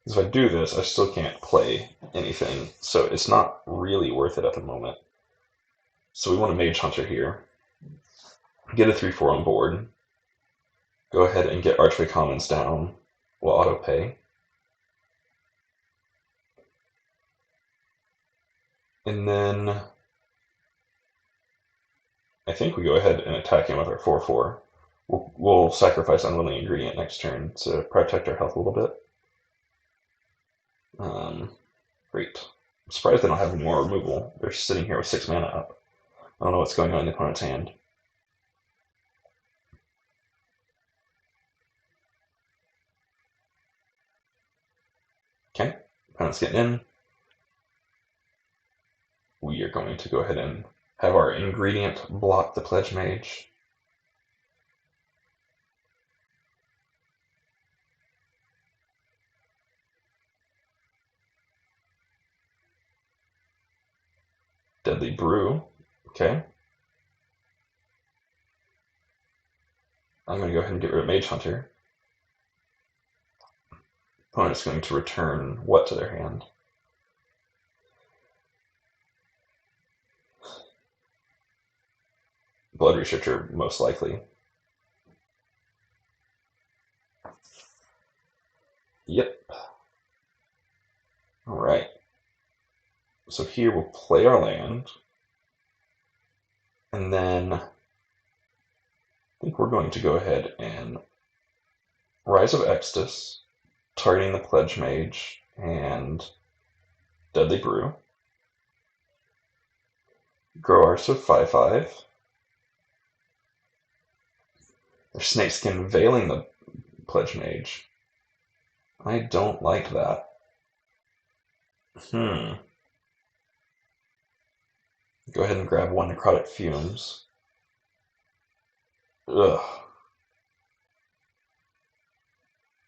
[SPEAKER 1] If I do this, I still can't play anything, so it's not really worth it at the moment. So we want a Mage Hunter here. Get a 3/4 on board. Go ahead and get Archway Commons down. We'll auto pay. And then I think we go ahead and attack him with our 4/4. We'll sacrifice Unwilling Ingredient next turn to protect our health a little bit. Great. I'm surprised they don't have any more removal. They're sitting here with 6 mana up. I don't know what's going on in the opponent's hand. Okay, opponent's getting in. We are going to go ahead and have our ingredient block the Pledge Mage. Deadly Brew. Okay. I'm going to go ahead and get rid of Mage Hunter. Opponent's going to return what to their hand? Blood Researcher, most likely. Yep. Alright. So here we'll play our land. And then I think we're going to go ahead and Rise of Extus, targeting the Pledge Mage, and Deadly Brew. Grow Arso 5/5. There's Snakeskin Veiling the Pledge Mage. I don't like that. Go ahead and grab 1 Necrotic Fumes. Ugh.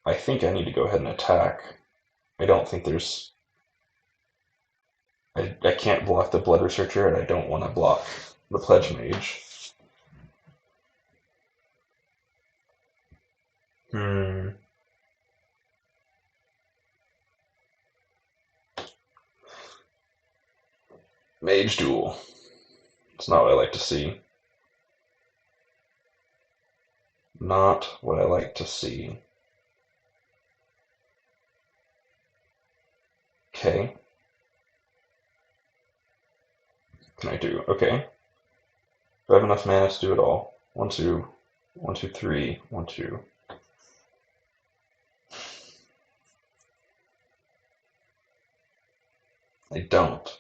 [SPEAKER 1] I think I need to go ahead and attack. I don't think there's... I can't block the Blood Researcher, and I don't want to block the Pledge Mage. Mage Duel. It's not what I like to see. Not what I like to see. Okay. What can I do? Okay. Do I have enough mana to do it all? 1, 2, 1, 2, 3, 1, 2. I don't.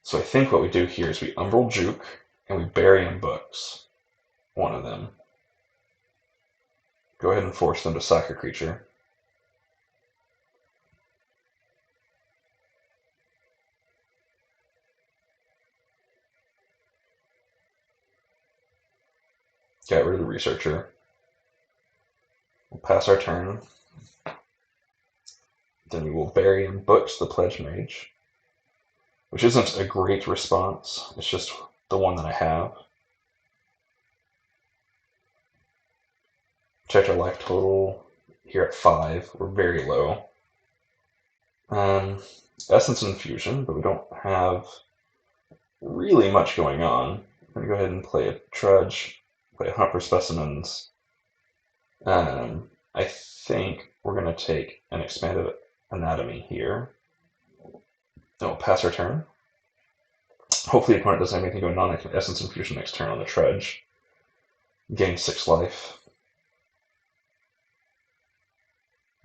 [SPEAKER 1] So I think what we do here is we Umbral Juke and we bury in books. One of them. Go ahead and force them to sack a creature. Get rid of the Researcher. We'll pass our turn. Then we will bury in books the Pledge Mage, which isn't a great response. It's just the one that I have. Check our life total here at 5. We're very low. Essence Infusion, but we don't have really much going on. I'm going to go ahead and play a Trudge, play a Hunt for Specimens. I think we're going to take an Expanded Anatomy here. Then we'll pass our turn. Hopefully the opponent doesn't have anything going on. I can Essence Infusion next turn on the Trudge. Gain 6 life.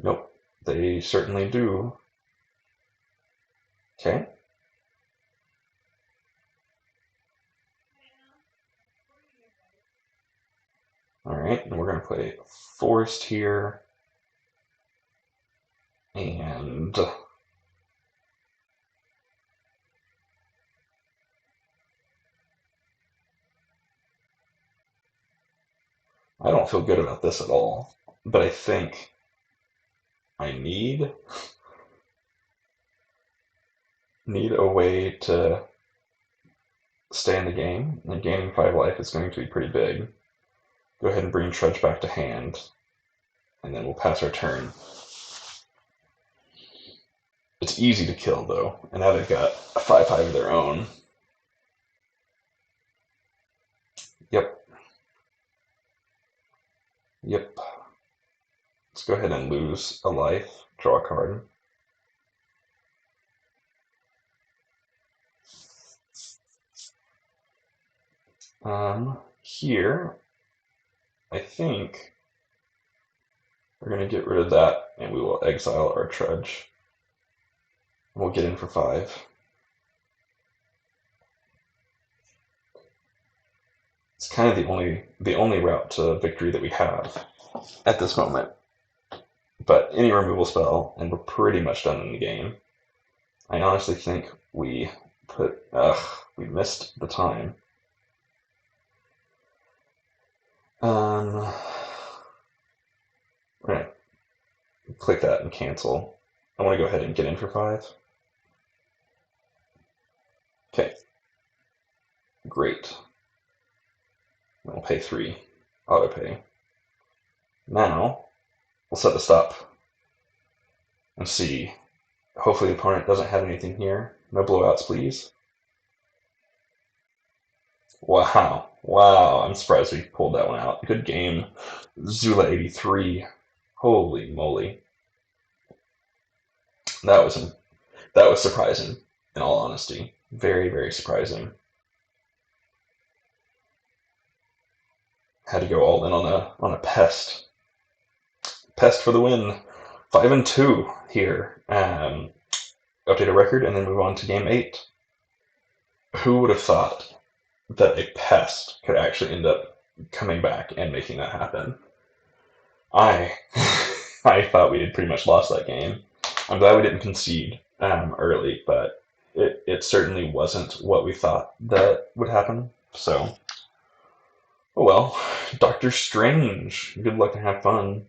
[SPEAKER 1] Nope, they certainly do. Okay. Alright, and we're going to play Forest here. And I don't feel good about this at all, but I think I need a way to stay in the game, and gaining 5 life is going to be pretty big. Go ahead and bring Trudge back to hand, and then we'll pass our turn. It's easy to kill, though, and now they've got a 5/5 of their own. Yep. Yep. Let's go ahead and lose a life. Draw a card. Here, I think we're going to get rid of that, and we will exile our Trudge. We'll get in for 5. It's kind of the only route to victory that we have at this moment. But any removal spell, and we're pretty much done in the game. I honestly think we missed the time. We're gonna click that and cancel. I want to go ahead and get in for 5. Okay. Great. We'll pay 3. Auto pay. Now, we'll set the stop and see. Hopefully the opponent doesn't have anything here. No blowouts, please. Wow. Wow, I'm surprised we pulled that one out. Good game, Zula83. Holy moly. That was surprising, in all honesty. Very, very surprising. Had to go all in on a pest. Pest for the win. 5-2 here. Update a record and then move on to game 8. Who would have thought that a pest could actually end up coming back and making that happen? I thought we had pretty much lost that game. I'm glad we didn't concede early, but it certainly wasn't what we thought that would happen. So, oh well. Doctor Strange. Good luck and have fun.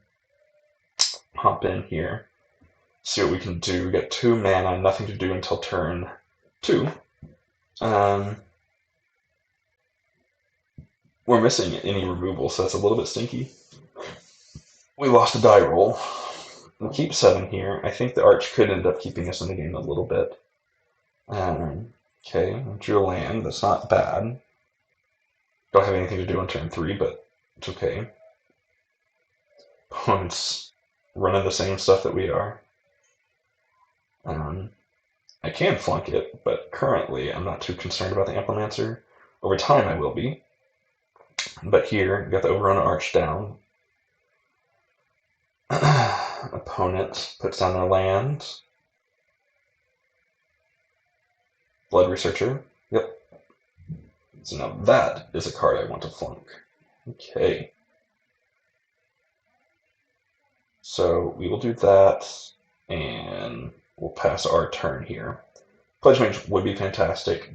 [SPEAKER 1] Hop in here. See what we can do. We got 2 mana, nothing to do until turn 2. We're missing any removal, so that's a little bit stinky. We lost a die roll. We'll keep 7 here. I think the Arch could end up keeping us in the game a little bit. Okay, drew a land. That's not bad. Don't have anything to do on turn 3, but it's okay. Opponent's running the same stuff that we are. I can flunk it, but currently I'm not too concerned about the Implementor. Over time I will be. But here, got the Overrun Arch down. Opponent puts down their land. Blood Researcher. Yep. So now that is a card I want to flunk. Okay. So we will do that, and we'll pass our turn here. Pledge Mage would be fantastic,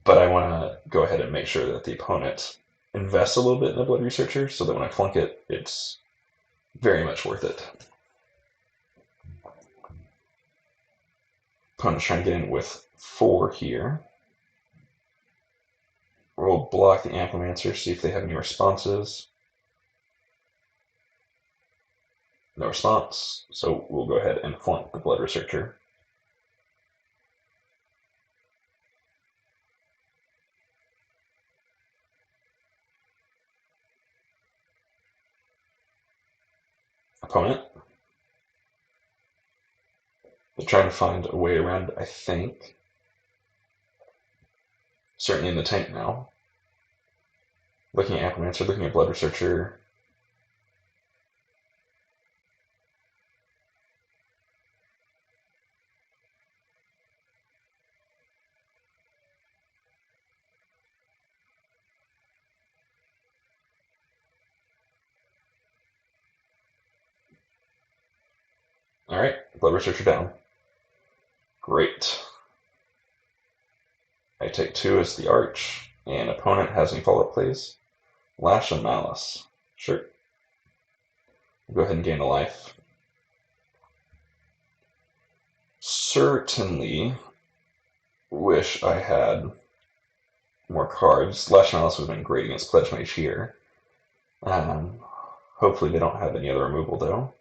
[SPEAKER 1] but I want to go ahead and make sure that the opponent invests a little bit in the Blood Researcher so that when I flunk it, it's very much worth it. Opponent's trying to get in with 4 here. We'll block the Amplimancer, see if they have any responses. No response, so we'll go ahead and flunk the Blood Researcher. Opponent. They're trying to find a way around, I think. Certainly in the tank now. Looking at Amplimancer, looking at Blood Researcher. Alright, Blood Researcher down. Great. I take 2 as the Arch, and opponent has any follow-up plays. Lash and Malice. Sure. Go ahead and gain a life. Certainly wish I had more cards. Lash and Malice would have been great against Pledge Mage here. Hopefully they don't have any other removal, though.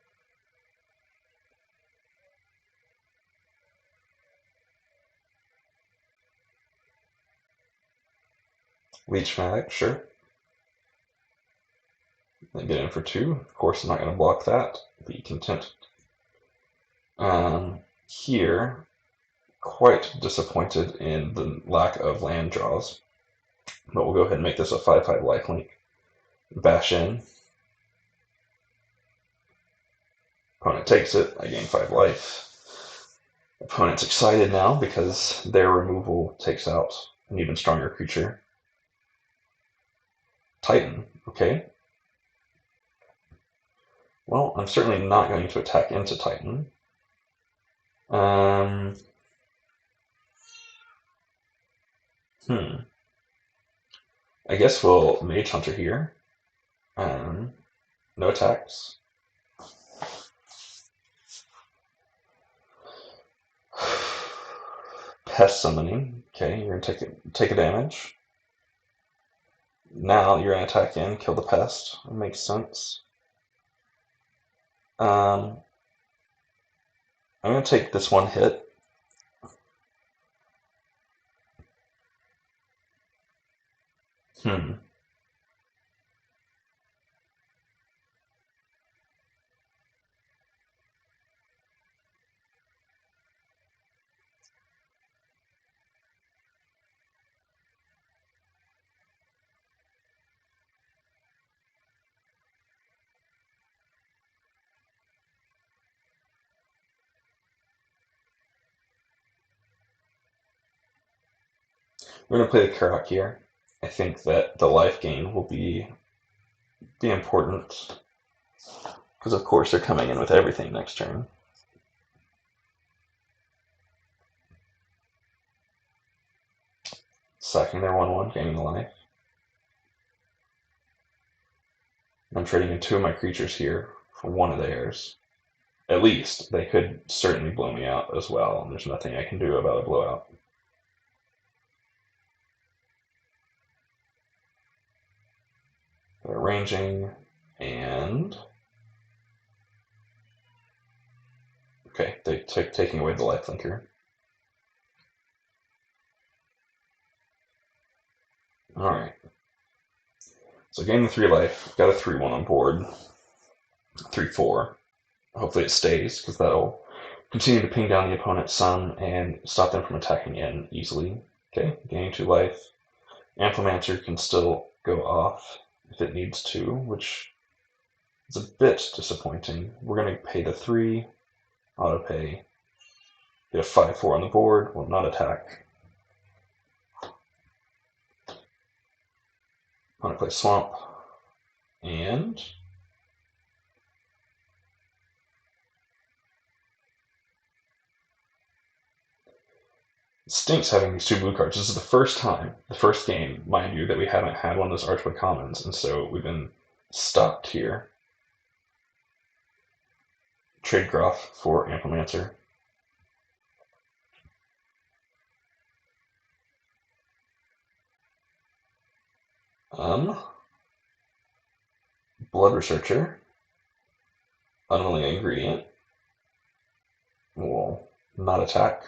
[SPEAKER 1] Leech Fanatic, sure. Then get in for 2. Of course, I'm not going to block that. Be content. Here, quite disappointed in the lack of land draws. But we'll go ahead and make this a 5/5 lifelink. Bash in. Opponent takes it. I gain 5 life. Opponent's excited now because their removal takes out an even stronger creature. Titan, okay. Well, I'm certainly not going to attack into Titan. I guess we'll Mage Hunter here. No attacks. Pest Summoning. Okay, you're gonna take a damage. Now you're gonna attack in, kill the pest. It makes sense. I'm gonna take this one hit. We're gonna play the Kohath here. I think that the life gain will be important because, of course, they're coming in with everything next turn. Sacking their 1/1, gaining a life. I'm trading in 2 of my creatures here for 1 of theirs. At least they could certainly blow me out as well, and there's nothing I can do about a blowout. They're arranging, and okay, they taking away the lifelinker. All right. So gain the 3 life. Got a 3-1 on board. 3-4. Hopefully it stays, because that'll continue to ping down the opponent some and stop them from attacking in easily. Okay, gaining 2 life. Amplimancer can still go off if it needs to, which is a bit disappointing. We're going to pay the 3, auto pay, get a 5-4 on the board, will not attack. Opponent plays Swamp, and it stinks having these 2 blue cards. This is the first time, the first game, mind you, that we haven't had one of those Archway Commons, and so we've been stopped here. Trade Groff for Amplimancer. Blood Researcher. Unwilling Ingredient. Will not attack.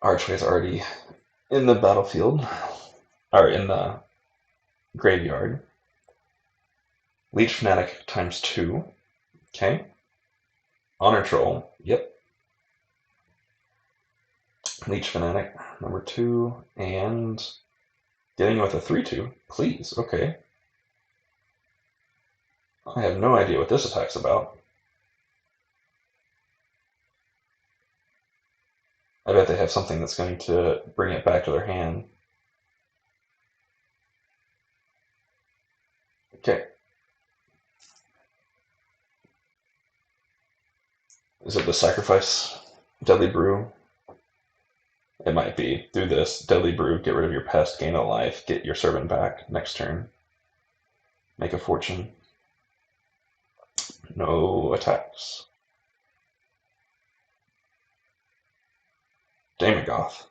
[SPEAKER 1] Archway's already in the battlefield, or in the graveyard. Leech Fanatic times 2. Okay. Honor Troll. Yep. Leech Fanatic number 2, and getting with a 3-2. Please. Okay. I have no idea what this attack's about. I bet they have something that's going to bring it back to their hand. Okay. Is it the Sacrifice? Deadly Brew? It might be. Do this. Deadly Brew, get rid of your pest, gain a life, get your servant back next turn. Make a fortune. No attacks. Damogoth.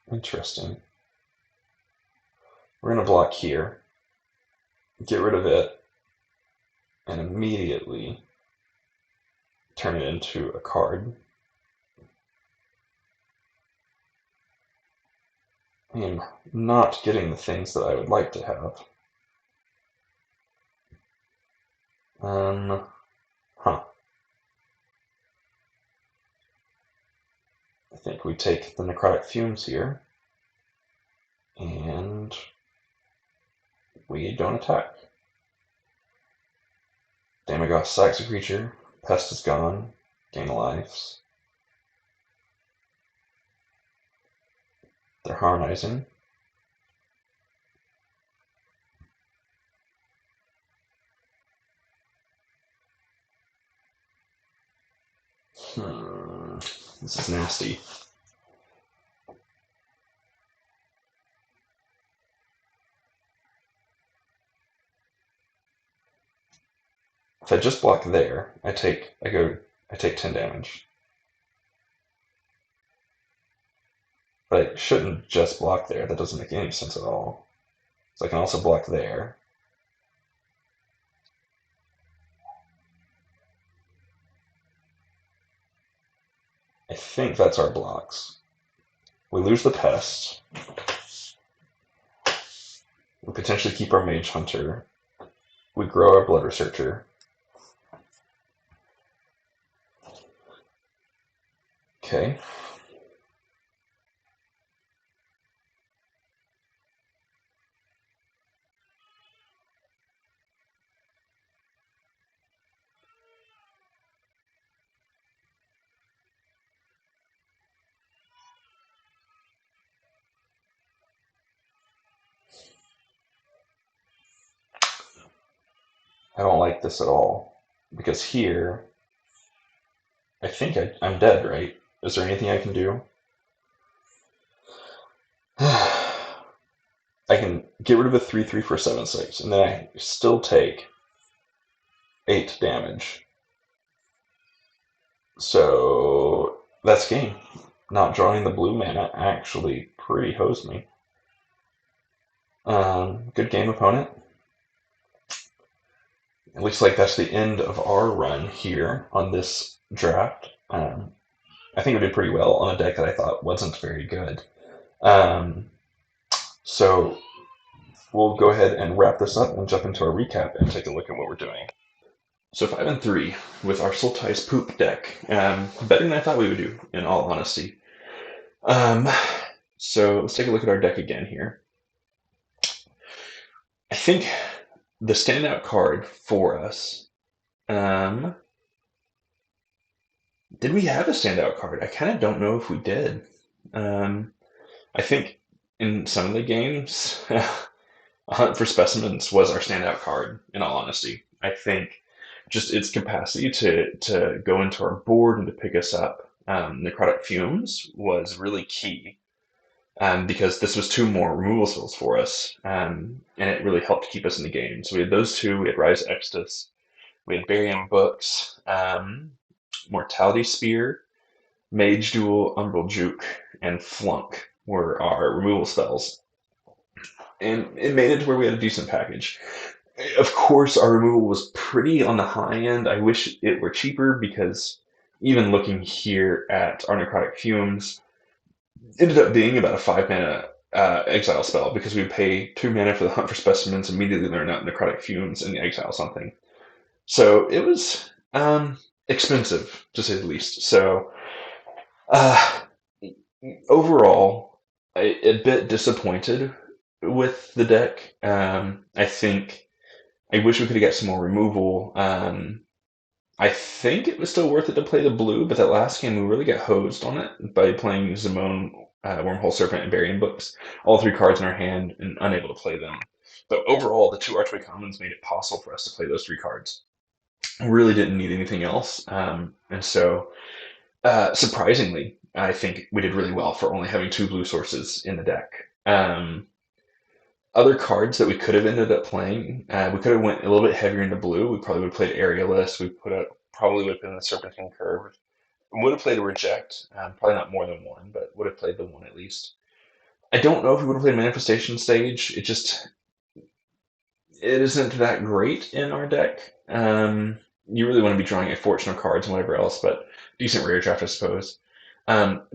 [SPEAKER 1] Interesting. We're going to block here. Get rid of it. And immediately turn it into a card. I am not getting the things that I would like to have. I think we take the Necrotic Fumes here, and we don't attack. Damogoth sacks a creature, Pest is gone, gain lives. They're harmonizing. This is nasty. If I just block there, I take 10 damage. But I shouldn't just block there. That doesn't make any sense at all. So I can also block there. I think that's our blocks. We lose the Pest. We potentially keep our Mage Hunter. We grow our Blood Researcher. Okay. I don't like this at all. Because here, I think I'm dead, right? Is there anything I can do? I can get rid of a 3/3 for 7/6, and then I still take 8 damage. So that's game. Not drawing the blue mana actually pretty hosed me. Good game, opponent. It looks like that's the end of our run here on this draft. I think we did pretty well on a deck that I thought wasn't very good. Um, so we'll go ahead and wrap this up and jump into our recap and take a look at what we're doing. So 5-3 with our Sultai's poop deck. Better than I thought we would do, in all honesty. Um, so let's take a look at our deck again here. I think the standout card for us. Did we have a standout card? I kind of don't know if we did. I think in some of the games, A Hunt for Specimens was our standout card, in all honesty. I think just its capacity to go into our board and to pick us up necrotic fumes was really key, because this was two more removal spells for us, and it really helped keep us in the game. So we had those two, we had Rise Extus, we had Barium Books, Mortality Spear, Mage Duel, Umbral Juke, and Flunk were our removal spells. And it made it to where we had a decent package. Of course, our removal was pretty on the high end. I wish it were cheaper, because even looking here at our Necrotic Fumes, it ended up being about a 5-mana exile spell, because we would pay 2 mana for the Hunt for Specimens, immediately learn out Necrotic Fumes, and exile something. So it was expensive, to say the least. So uh, overall, a bit disappointed with the deck. I think I wish we could have got some more removal. I think it was still worth it to play the blue, but that last game we really got hosed on it by playing Zimone, Wormhole Serpent, and Barium Books. All 3 cards in our hand and unable to play them. But overall, the 2 Archway Commons made it possible for us to play those 3 cards. We really didn't need anything else. And so, surprisingly, I think we did really well for only having 2 blue sources in the deck. Other cards that we could have ended up playing, we could have went a little bit heavier into blue. We probably would have played Aerialist. We probably would have been the Serpentine Curve. We would have played a Reject. Probably not more than one, but would have played the one at least. I don't know if we would have played Manifestation Stage. It isn't that great in our deck. You really want to be drawing a fortune of cards and whatever else, but decent rare draft, I suppose.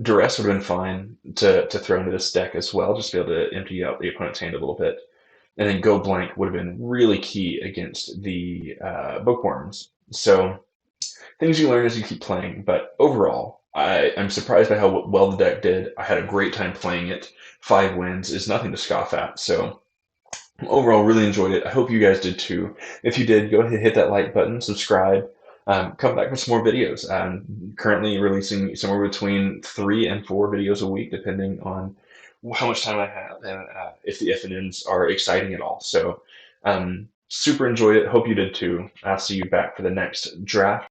[SPEAKER 1] Duress would have been fine to throw into this deck as well, just to be able to empty out the opponent's hand a little bit. And then Go Blank would have been really key against the Bookworms. So things you learn as you keep playing, but overall, I'm surprised by how well the deck did. I had a great time playing it. 5 wins is nothing to scoff at, so overall, really enjoyed it. I hope you guys did too. If you did, go ahead and hit that like button, subscribe, come back for some more videos. I'm currently releasing somewhere between 3 and 4 videos a week, depending on how much time I have and if the FNMs are exciting at all. So super enjoyed it. Hope you did too. I'll see you back for the next draft.